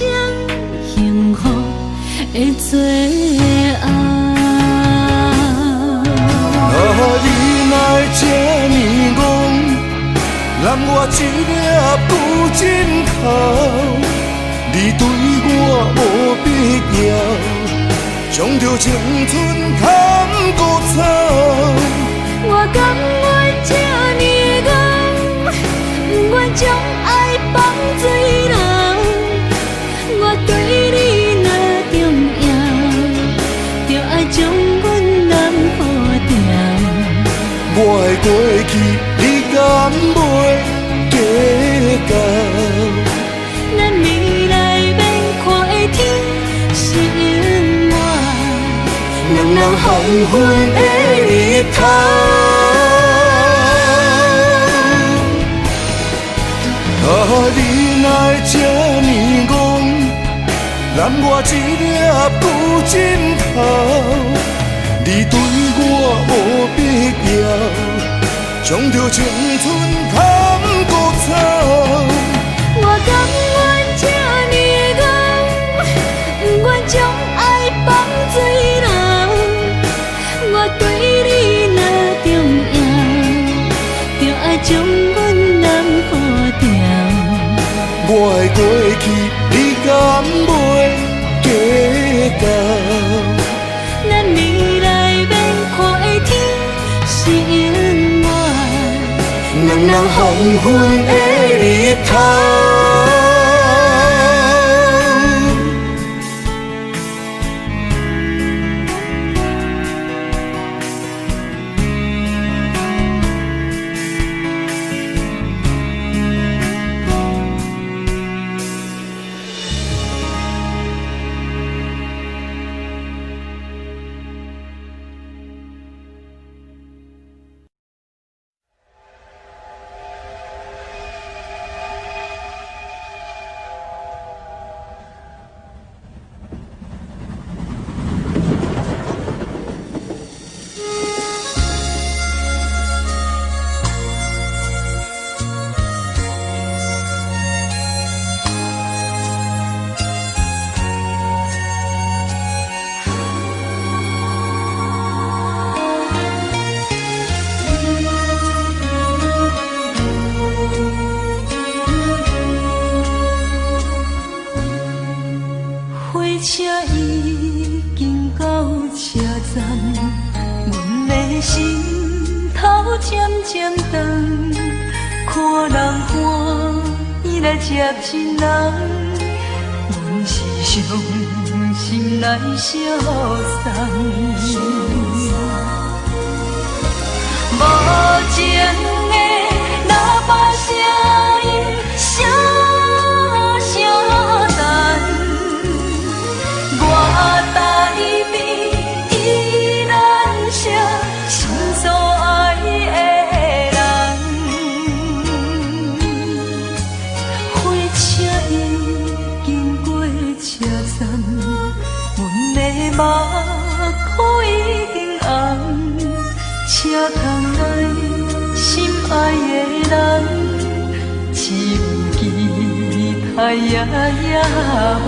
幸福的最后。你若会这呢戆，揽我一粒旧枕头，你对我无必要，将着青春通孤草。我甘愿这呢戆，不愿将爱放水流。我对你若重要，就爱将阮人好掉。我的过去，你敢袂计较？咱未来免看的天是永远，两人黄昏的日头。你若会这呢戆，揽我一粒旧枕头，你对我无必要，将着青春通孤草。我甘愿这呢戆，不愿将爱放水流。我对你若重要，就爱将阮人好掉。我的过去，你敢袂计较？咱未来免看的天是永远，两人黄昏的日头。车已经到车站，阮的心头渐渐长，看人欢喜来接亲人，阮是伤心来相送。无情的喇叭声音，声声通来心爱的人，只有期待夜夜梦。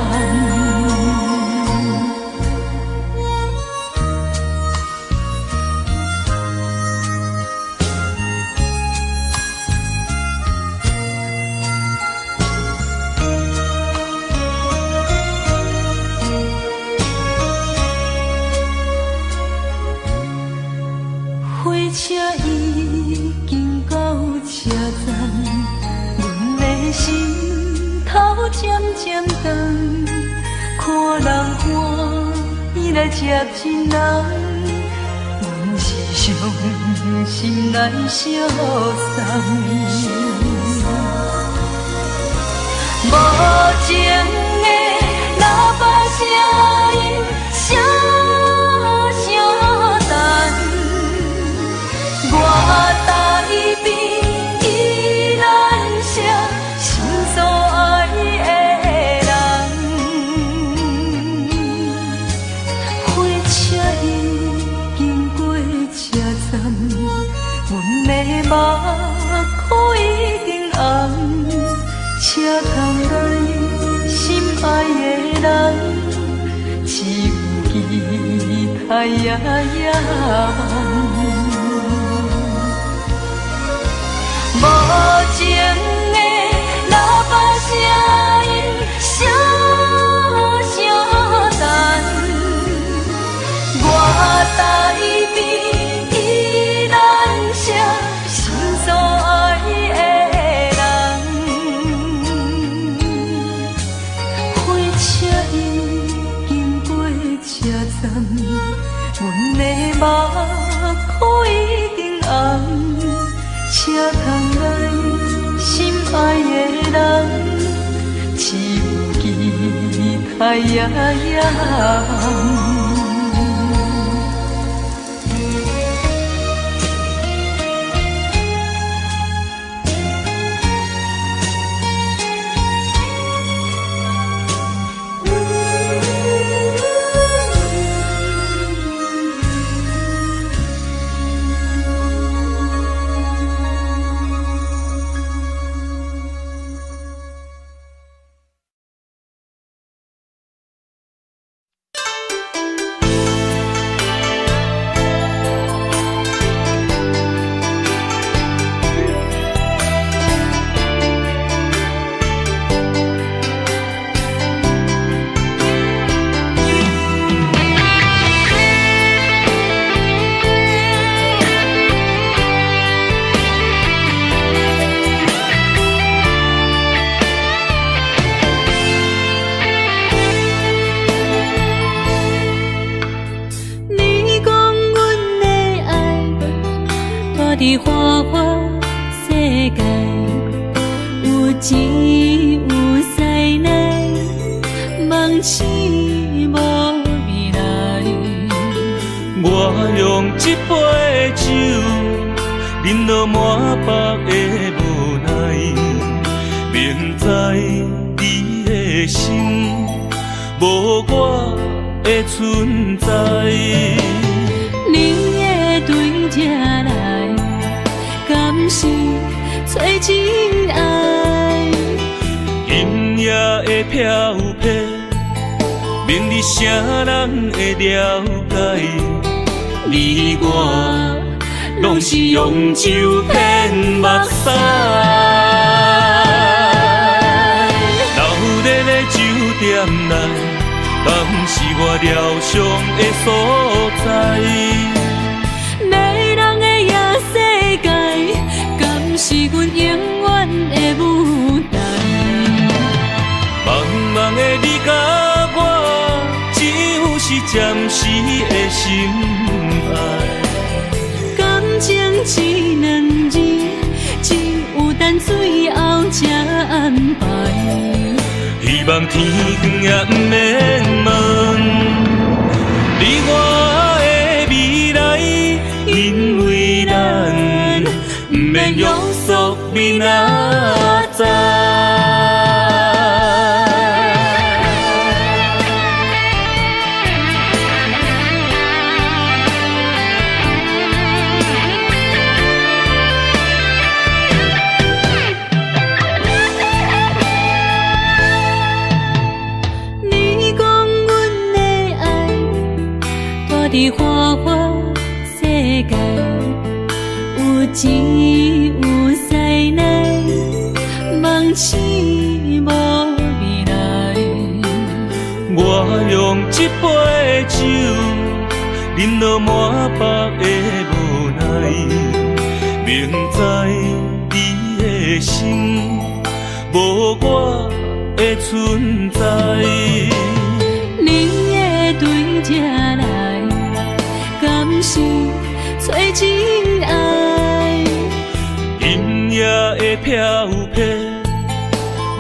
火车已经到车站，阮的心头渐渐长，看人欢喜来接亲人，阮是伤心来相送。无情的喇叭声音，声声等。我台边依然写心所爱的人，火车已经过车站，阮的目眶已经红，车通来心爱的人，只有期待夜夜梦。无情的喇叭声音，声声等。我台边依然写心所爱的人，火车已经过车站，阮的目眶已经红。车通来心爱的人，只有期待夜夜梦。伫花花世界，有钱有势来，梦醒无未来。我用一杯酒，饮落满腹的无奈，明知你的心无我的存在。你的对这来，敢是找真爱？今夜的飘泊，明日啥人会了解？你我拢是用酒骗目屎，流连的酒店内，敢是我疗伤的所在？迷人的夜世界，敢是阮永远的舞台？茫茫的你甲我，只有是暂时的心爱。感情只两字，只有等最后才安排。希望天光也不免问你我的未来，因为咱不免约束明仔载。只有再来，梦醒无未来。我用一杯酒，饮落满腹的无奈，明知伊的心无我的存在。你的对这来，敢是找真爱？音乐的飘飘，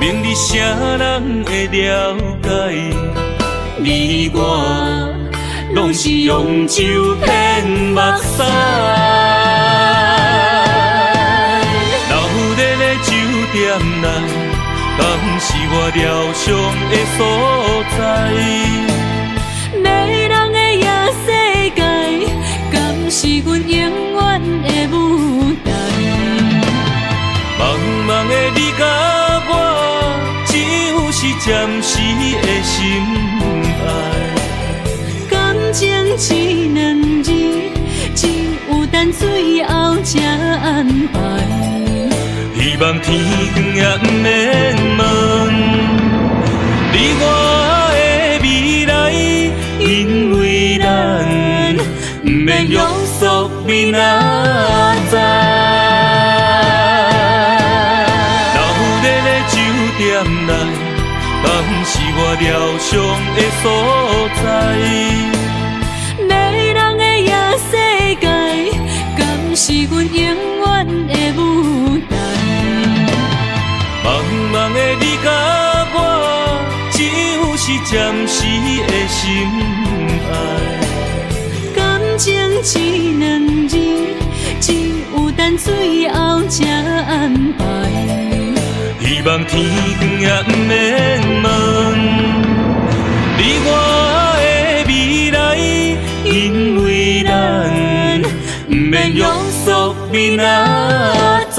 明日谁人会了解？你我拢是用酒骗目屎，留在咧酒店内，敢是我疗伤的所在？迷人的夜世界，敢是阮永远的舞台？茫茫的你甲我，只有是暂时的心爱。感情只两字，只有等最后才安排。希望天光也不免问你我的未来，因为咱不免约束明仔载。留在咧酒店内，敢是我疗伤的所在？迷人的夜世界，敢是阮永远的舞台？茫茫的你甲我，只有是暂时的心爱。感情只两字，只有等最后才安排。希望天光也不免问你我的未来，因为咱不免约束明仔载。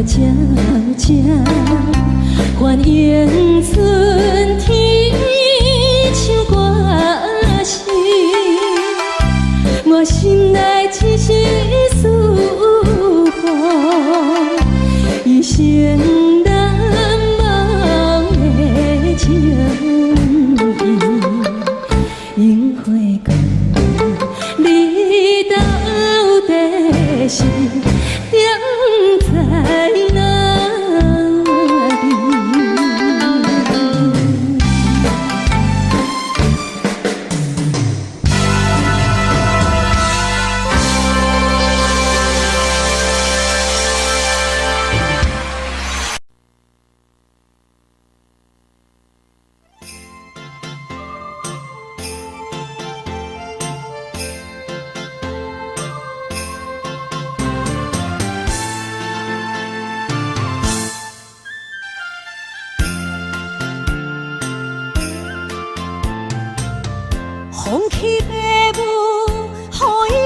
渐渐还原春天像歌声，我心内一丝思慕，一生难忘的情意。樱花光，你到底是踮在哪里？风起马舞，予伊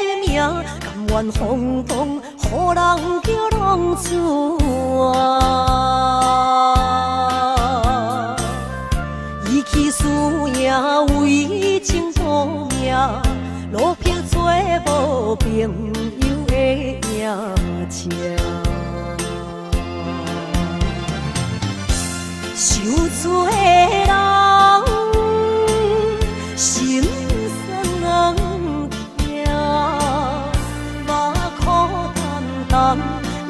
的名，甘愿轰动，予人叫浪子啊！伊去输赢，为情赌命，路撇做无朋友的赢情。受罪的人。心酸人听，目眶淡淡，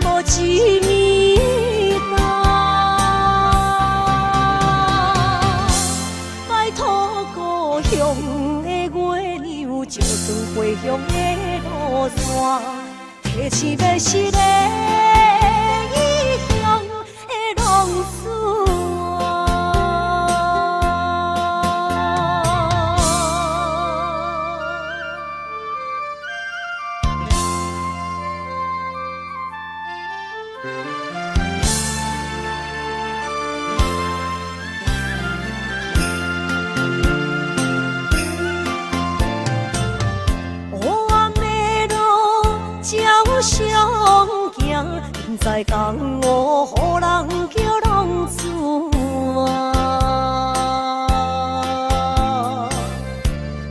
无一面答。拜托故乡的月亮，照光回乡的路线，提醒要是个异乡的浪子。相行，现在江湖，予人叫浪子啊！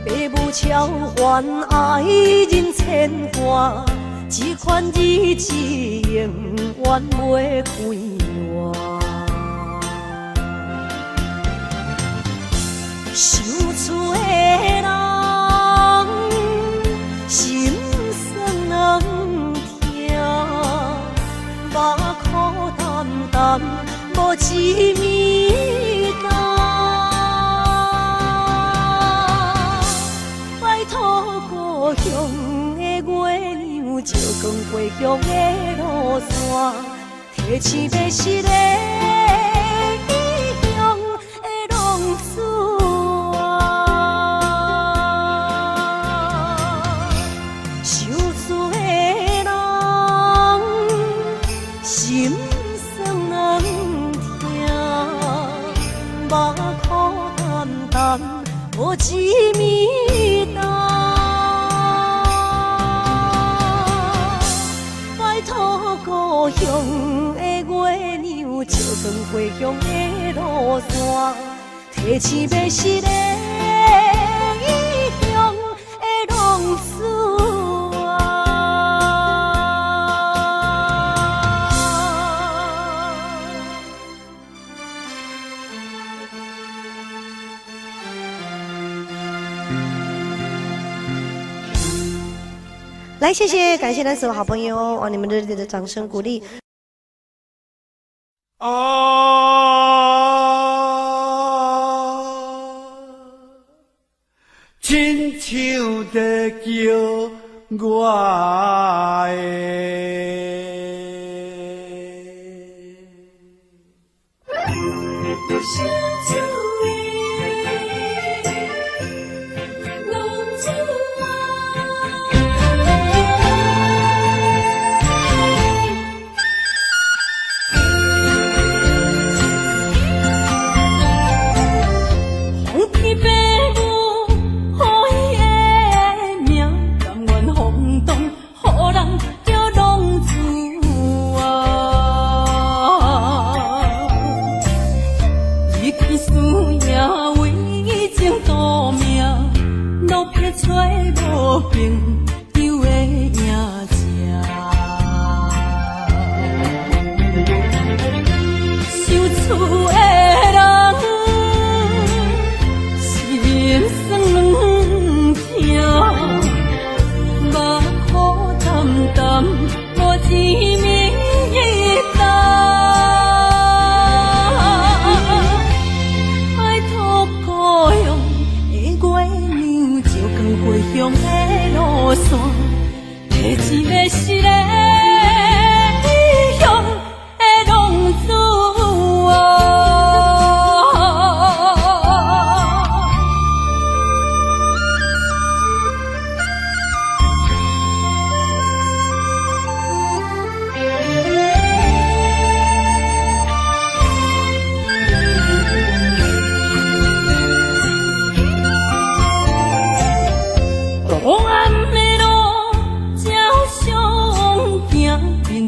父母超凡，爱人千般，这款日子永远袂开完。想厝的人，心酸人。目眶淡淡，无一面答。拜托故乡的月亮，照光回乡的路线，提醒要是个异乡的浪子啊！受罪的人。心酸人听，目眶淡淡，无一面答。拜托故乡的月亮，照光回乡的路线，提醒要是个异乡的浪子啊！来，谢谢，感谢咱所有好朋友哦，你们热烈的掌声鼓励。亲像在叫我风动，予人叫浪子啊！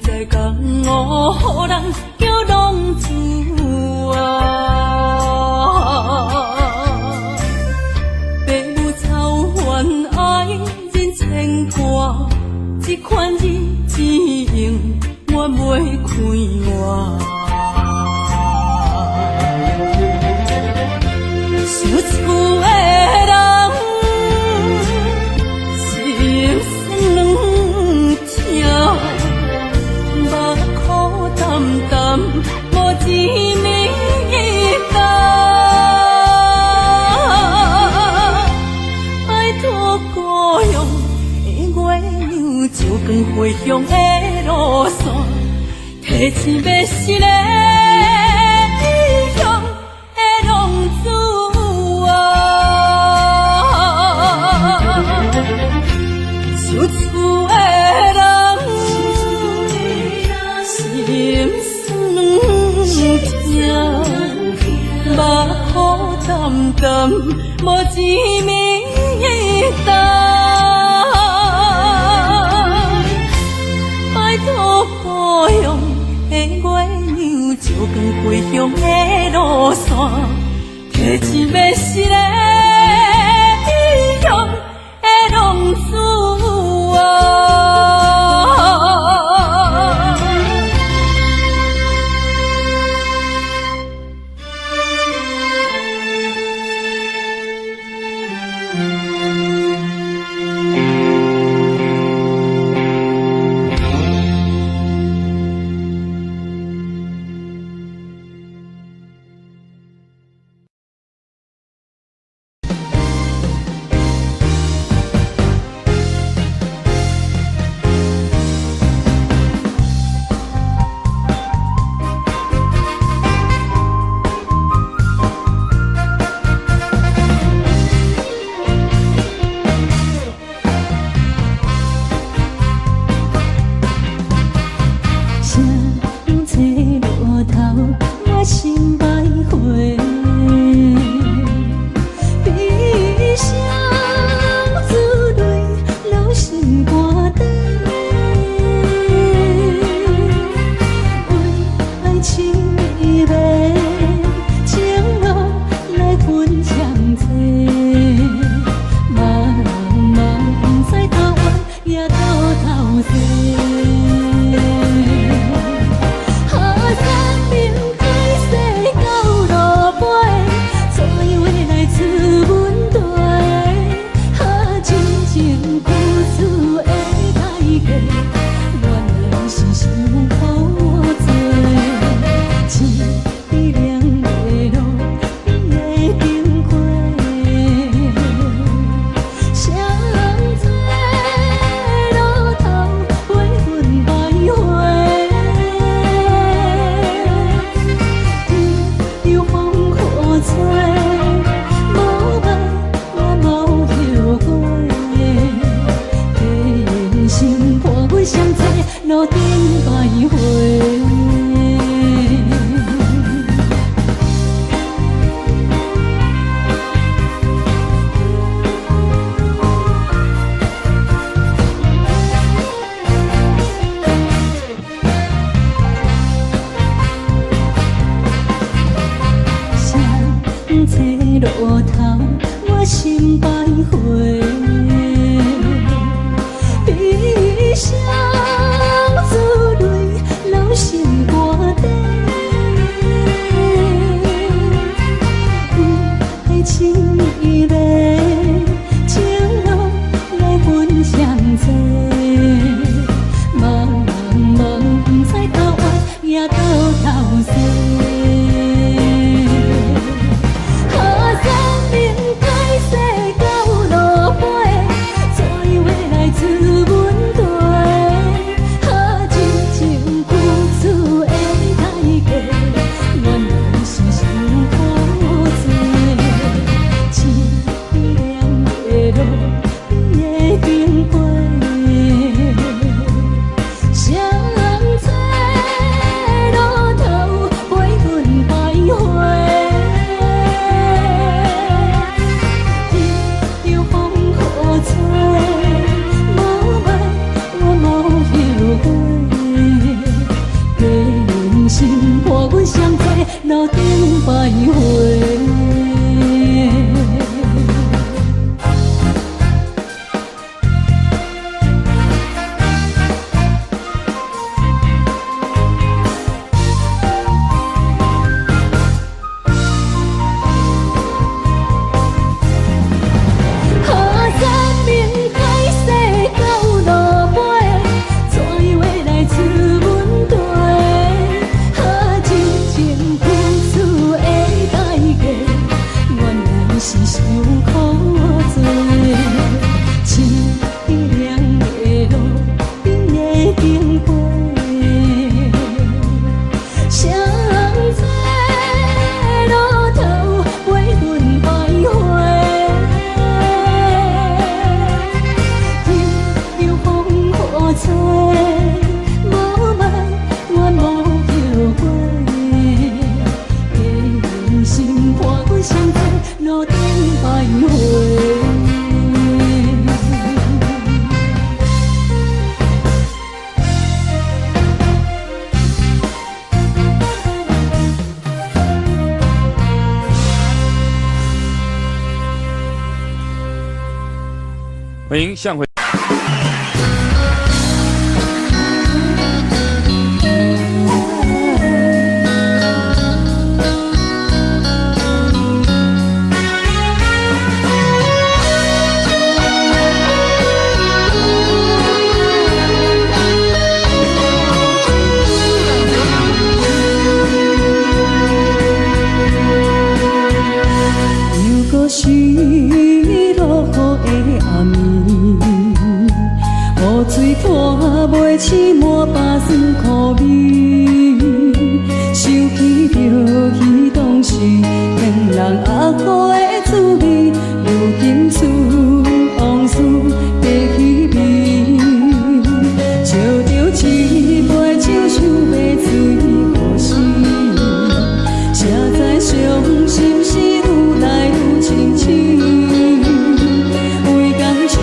知讲我，予人叫浪子啊！父母操怨爱人牵挂，这款日子用我袂开换。想厝的人，心酸两条，目苦淡淡，无滋味甘。拜托故乡的月亮，照光回乡的路线，提醒要是个异乡的浪子。想厝的人，心酸两条，目苦淡淡，无滋味甘。拜托故乡的月亮，照光回乡的路线，提醒要是个异乡的浪子啊！欢迎向回。是落雨的暗暝，雨水看袂起满巴酸苦味，想起着彼当时骗人压苦的滋味，如今思往事白稀微，烧着一杯酒想要醉何时，谁知伤心事愈来愈深深，为感情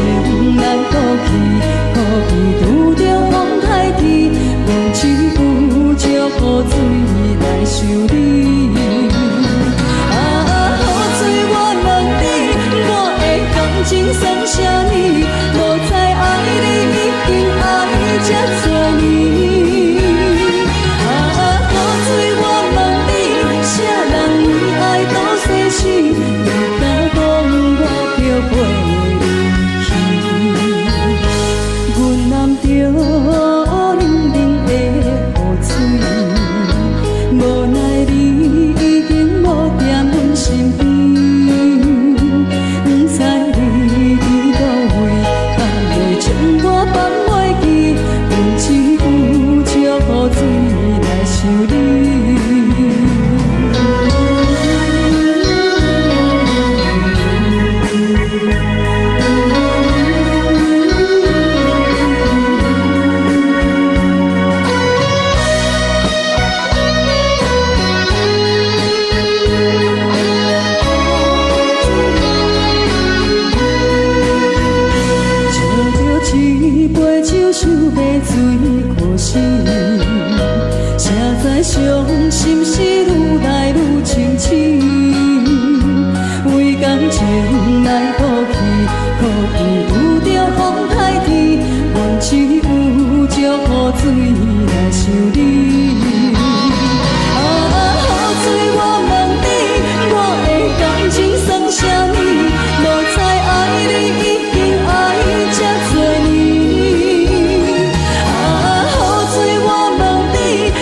来哭泣，哭泣拄着风台起，望只有借雨水来修理。雨水我问你，我的感情算啥呢？无知爱你已经爱这多年。雨水我问你，啥人为爱都逝去？阮揽着冷冷的雨水，无奈你已经无在阮身边，不知你伫倒位，敢会将我放袂记？阮只有借雨水来想你。想要醉可惜，谁知伤心事愈来愈深深，为感情来哭泣，哭泣拄着风台天，阮只有借雨水来想你。雨水我问你，我的感情算啥呢？无知爱你已经爱这多年。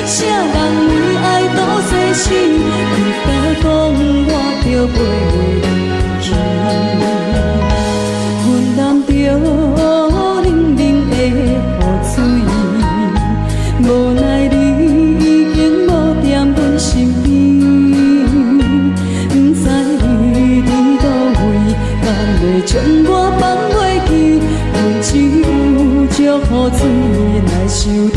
啥人为爱都逝去？你敢讲我着袂记？阮揽着冷冷的雨水，无奈你已经无在阮身边，不知你伫倒位，敢会将我放袂记？阮只有借雨水来想你。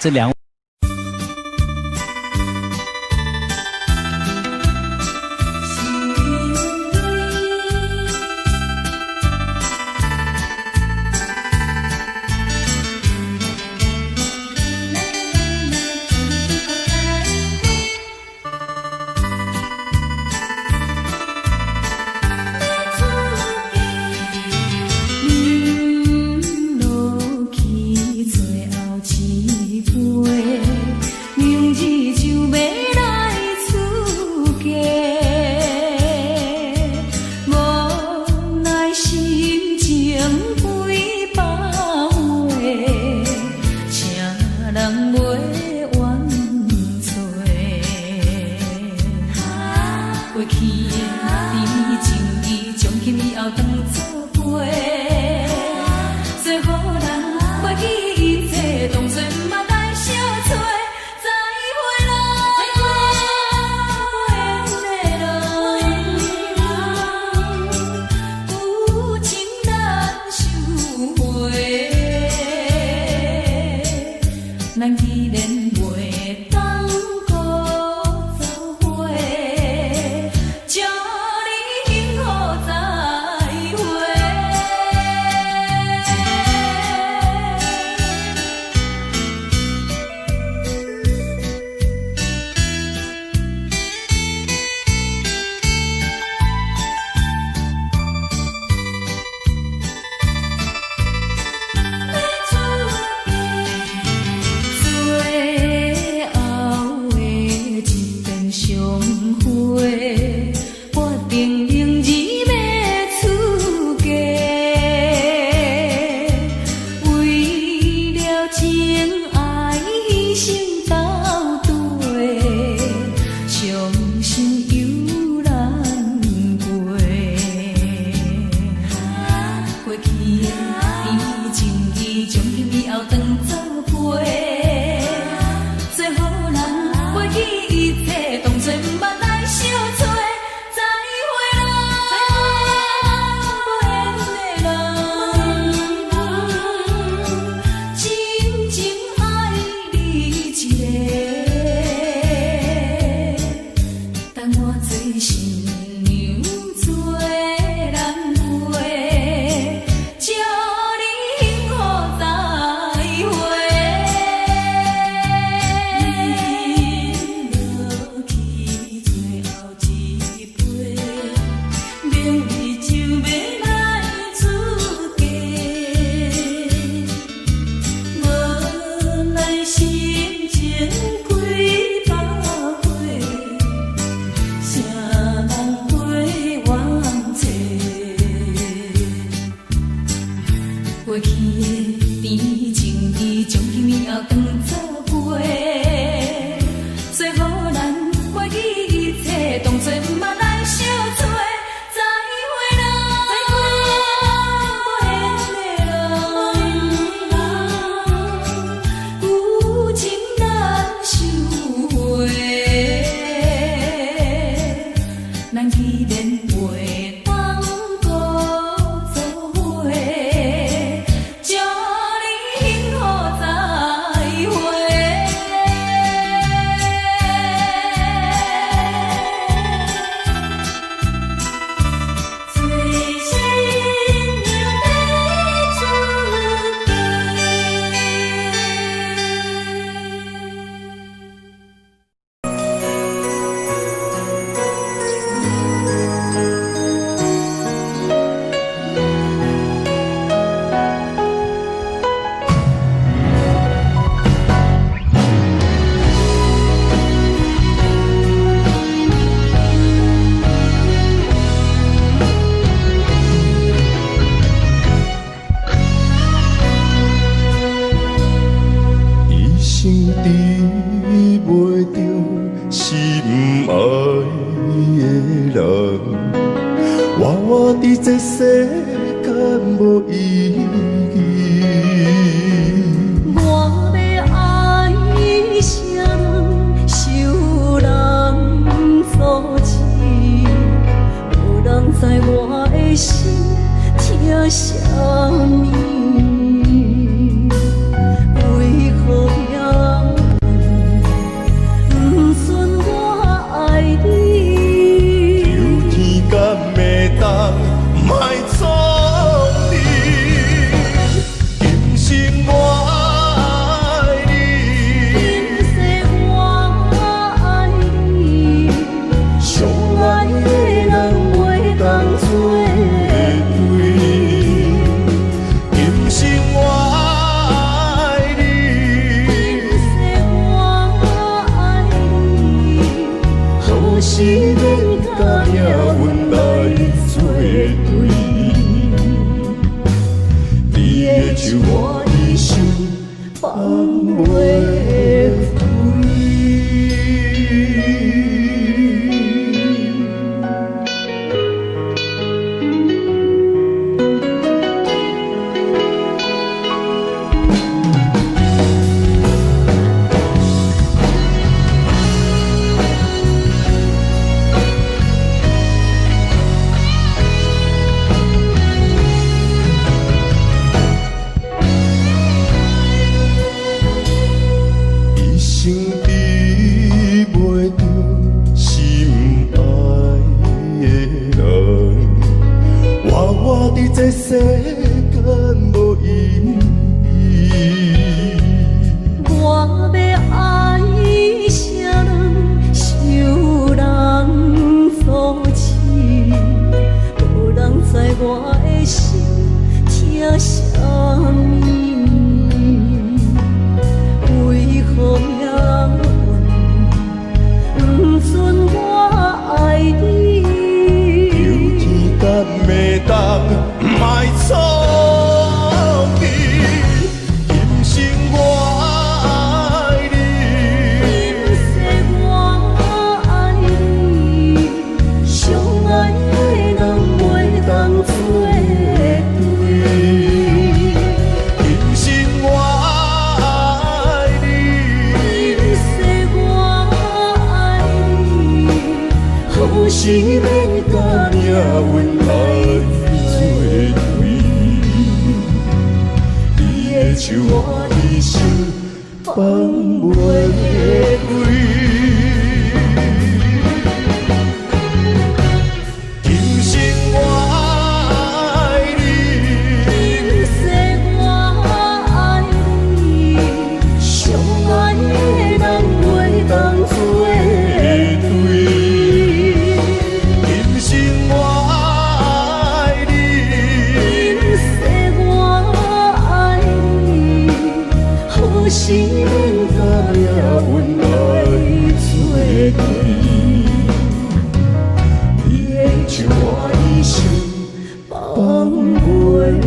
这两。也当作陪，最好咱袂记一切，当作毋捌咱相做。再会啦，有情难收回，咱既然袂当搁做伙，祝你幸福再会。最新娘要出一生治袂着心爱的人，活伫这世间无意义。我要爱啥人，受人所欺，无人知我的心疼啥物。为何命运不顺我爱你？求天敢会当莫错你，今生我爱你，今世我爱你，相爱的人袂当做对。今生我爱你，今世我爱你，好时免甲命运来作对。你的手我一生放袂开。一生治袂着心爱的人，活伫这世间无意义。我要爱啥人，受人所欺，无人知我的心疼啥物。为何命运不顺我爱你？求天敢会当莫错你，今生我爱你，今世我爱你，相爱的人袂当做对。今生我爱你，今世我爱你，好时免甲命运来作对。你的手我一生放袂开。今生我爱你，今世我爱你，相爱的人袂当做对。今生我爱你，今世我爱你，好时免甲命运来作对。你的手我一生放袂开。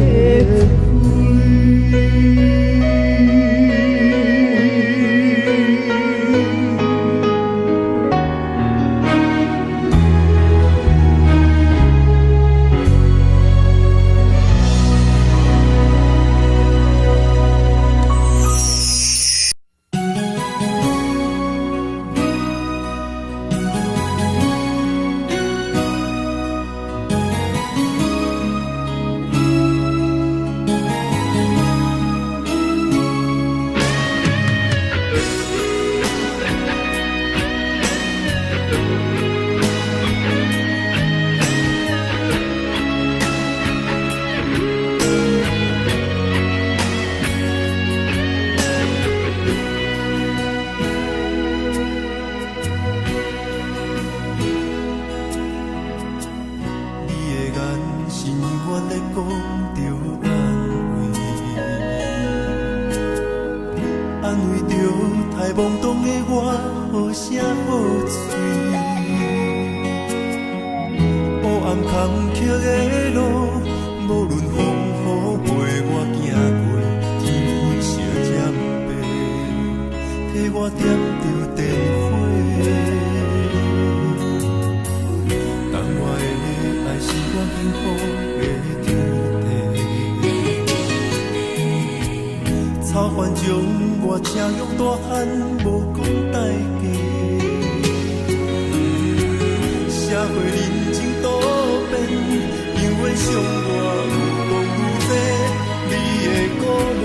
安慰着太懵懂的我，好声好嘴。黑暗坎坷的路，无论风雨陪我行过，天昏烧渐白，替我点着灯火。等我的爱是我幸福的天地。草原将我车用大汉，无讲代价。社会人情多变，因为伤我有讲有多，你的鼓励，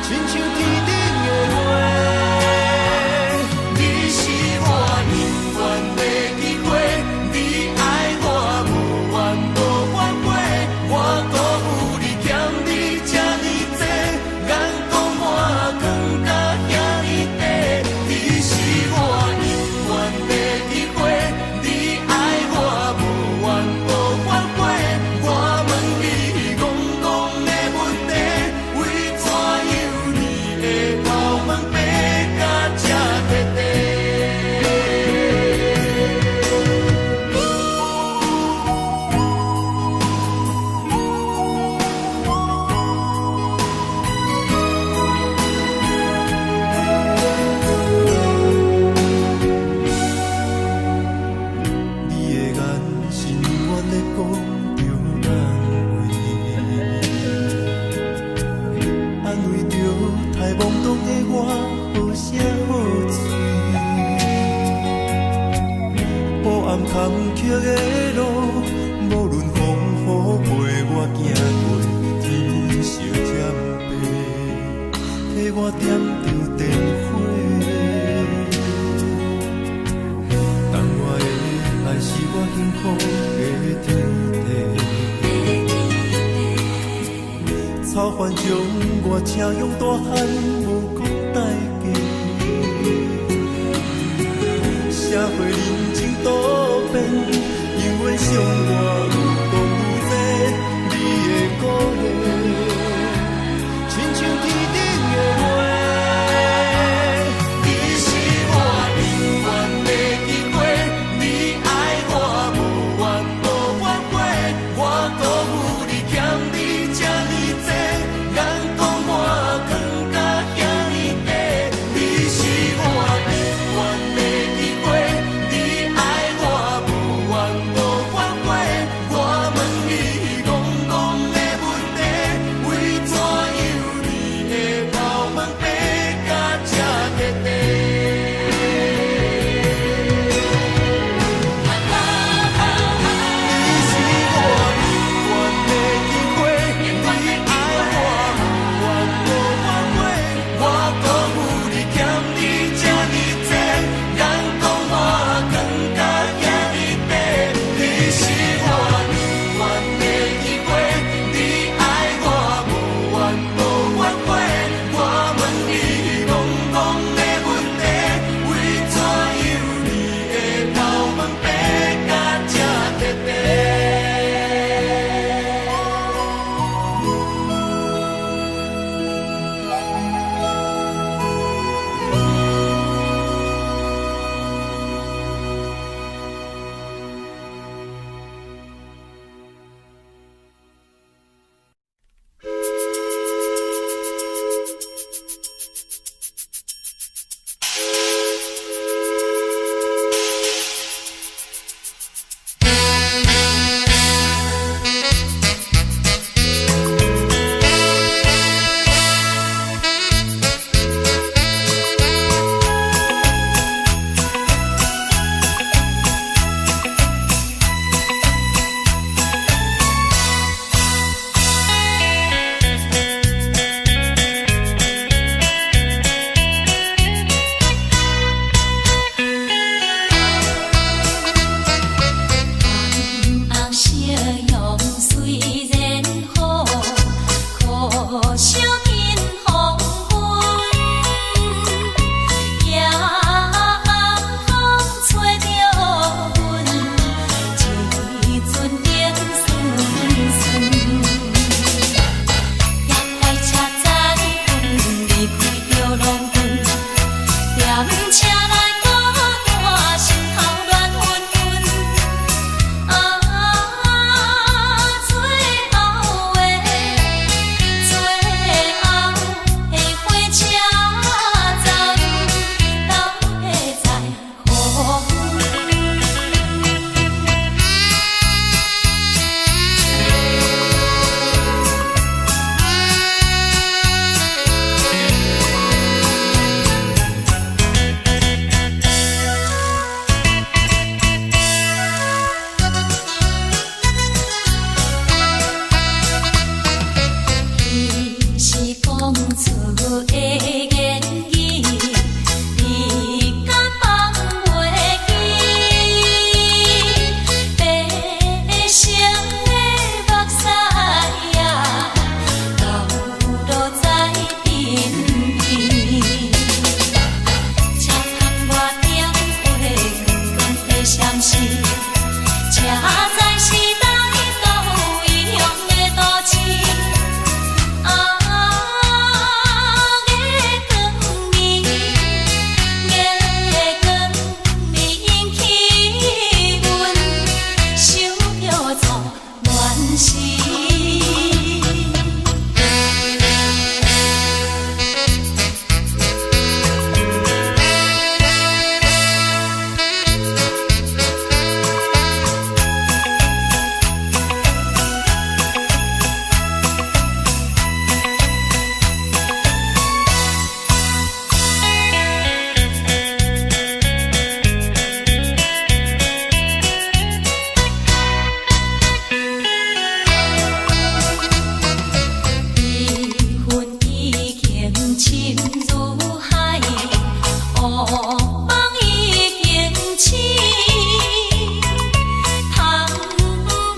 亲像天顶的花。你是我永远的机会，你爱我无怨无反悔，我辜负你欠你这呢多，眼光满光甲遐呢短。你是我永远的机会，你爱我无怨无反悔，我问你戆戆的问题，为怎样你的头毛白甲这短短？你的眼是永远在讲着安慰，安慰着太懵懂的我，好声好嘴。黑暗坎坷的路，无论风雨陪我行过，天昏烧渐白，替我点着灯火。等我的爱是我幸福的天地。草原将我车用大汉，无讲代价。社会人情多变，因为伤我有讲有多，你的鼓励，亲像天顶的花。你是我永远的机会，你爱我无怨无反悔，我辜负你欠你这呢多，眼光满光甲遐呢短。你是我永远的机会，你爱我无怨无反悔，我如海，乌梦已经醒。窗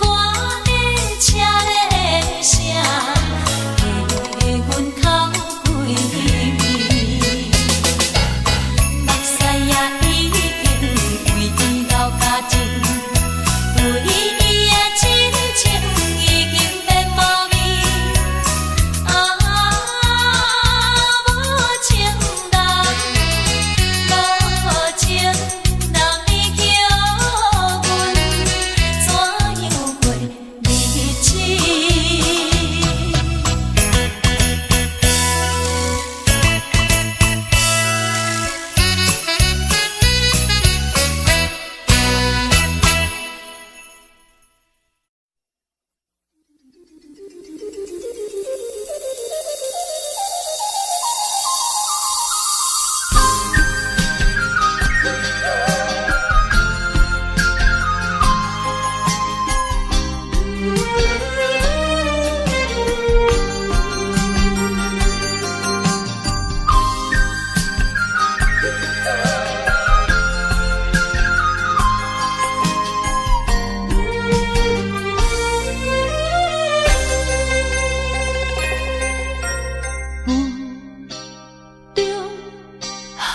外的车的声，替阮哭几暝。目屎也已经为伊流甲尽，对伊的真情已经变无味。无情人，无情人，你叫阮怎样过日子？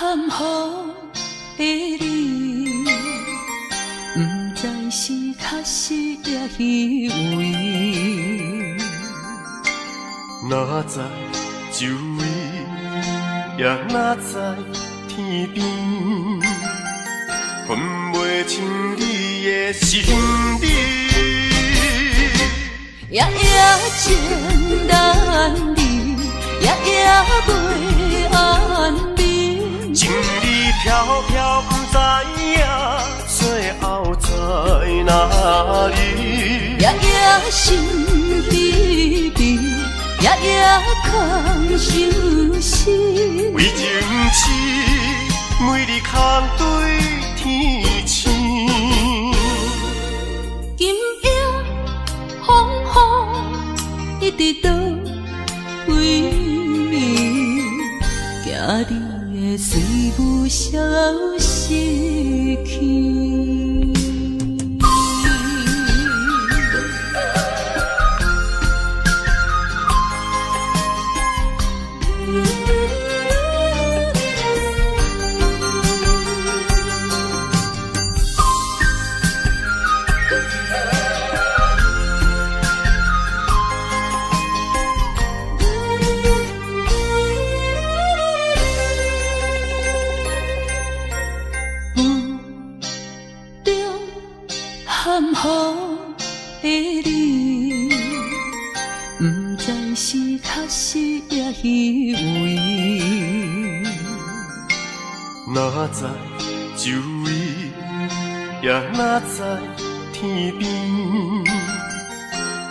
含糊的你，不知是确实也虚伪。哪知周围，也哪知天边，分袂清你的心理。夜夜情难离，夜夜袂安眠。情意飘飘，不知影最后在哪里。夜夜心悲悲，夜夜空相思。为情痴，每日空对天星。今夜风雨一直到为暝，惊你的随不消失去。含糊的你，不知是确实也虚伪。哪知周围，也哪知天边，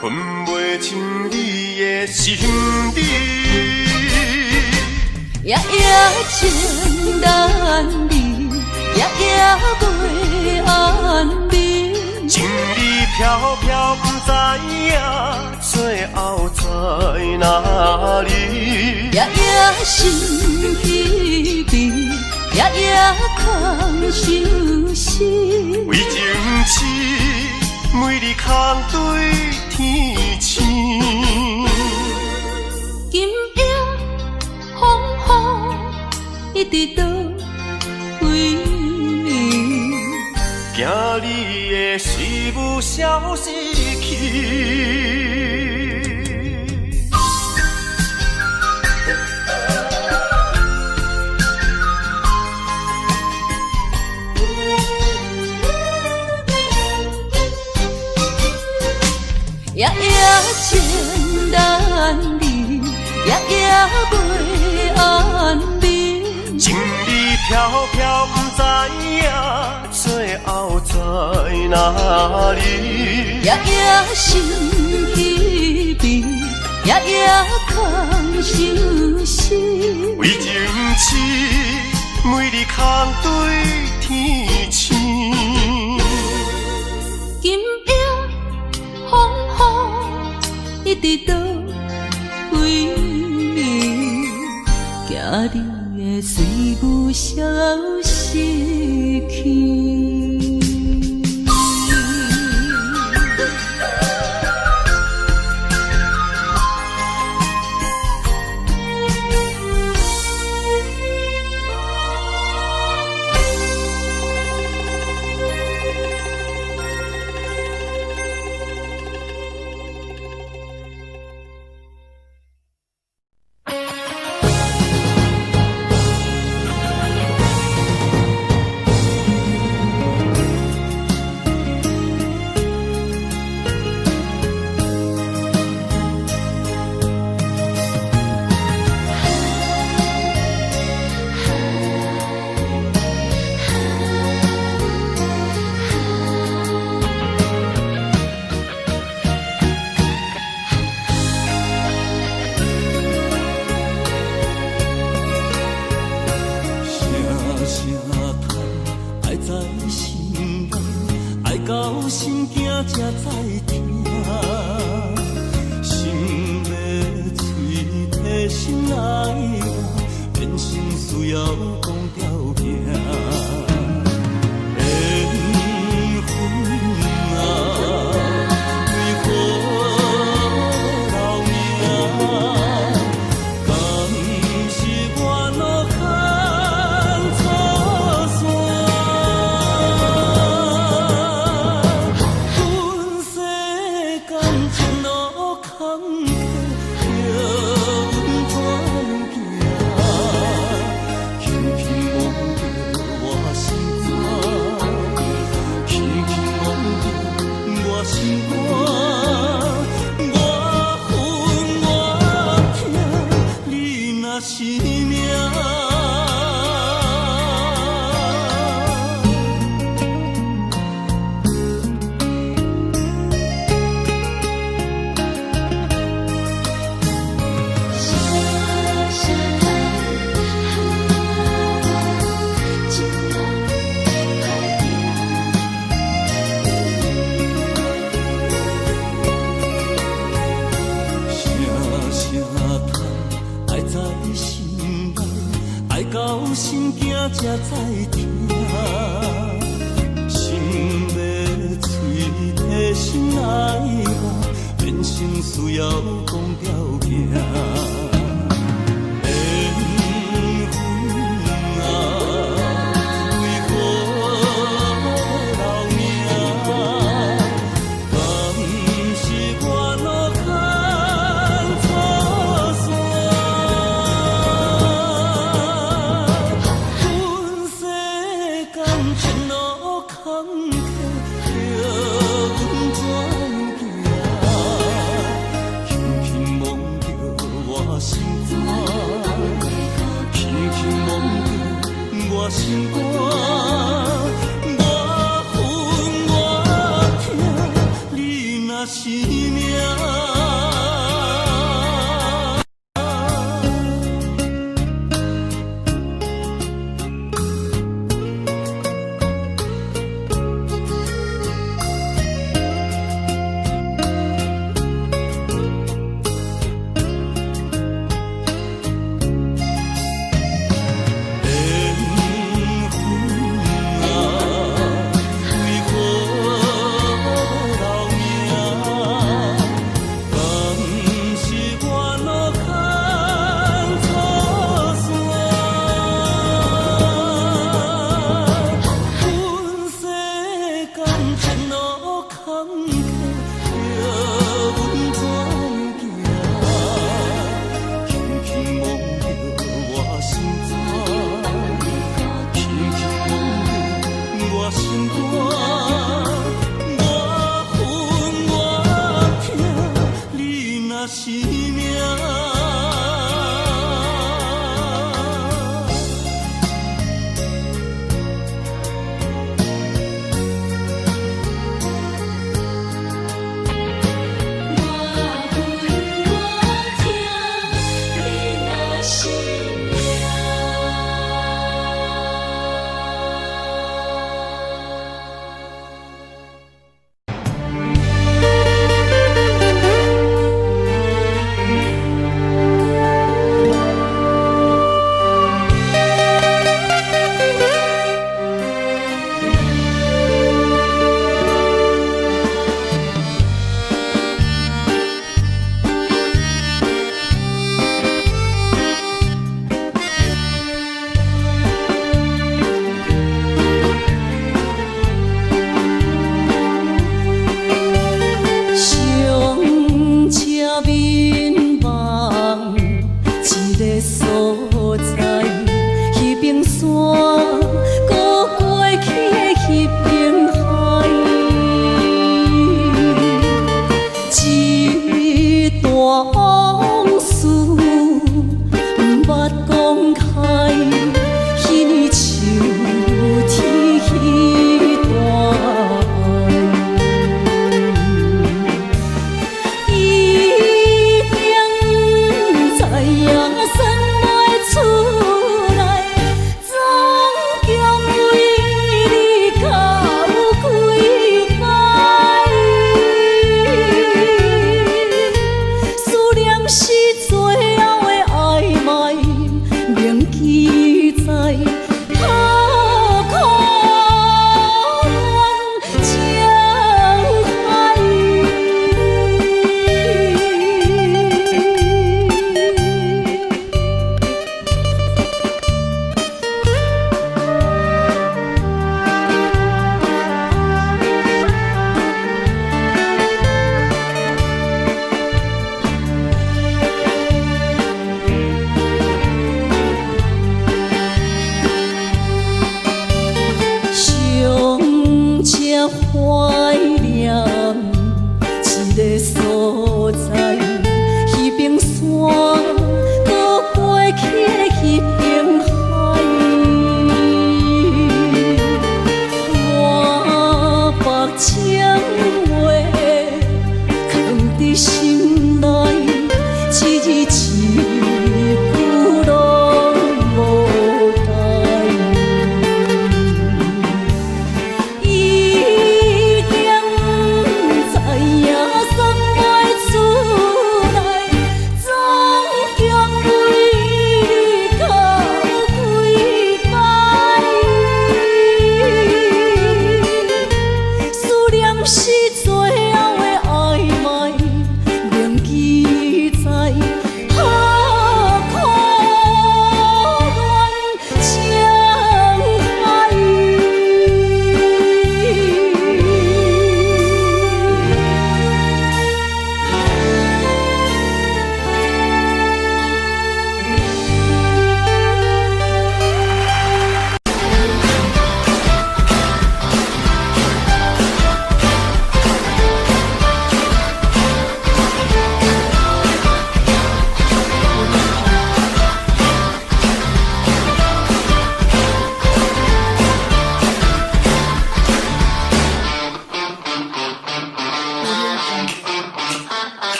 分袂清你的心理。夜夜情难离，夜夜袂安眠。情意飘飘，不知影最后在哪里。夜夜心悲悲，夜夜空相思。为情痴，每日空对天星。今夜风雨一直到为暝，惊你的随不消失去。夜夜情难离，夜夜袂安眠。情意飘飘，不知影最后在哪里。夜夜心悲悲，夜夜空相思。为情痴，每日空对天星。今夜风雨一直到为暝，惊你的随舞消失去。心惊才知听，心要嘴提心来行，变成需要讲条件。缘分啊，为何留名？敢是我路坎错线？是命。到心惊才知听，心要嘴提心来行，变成需要讲条件。我心肝，我恨我痛，你若是命。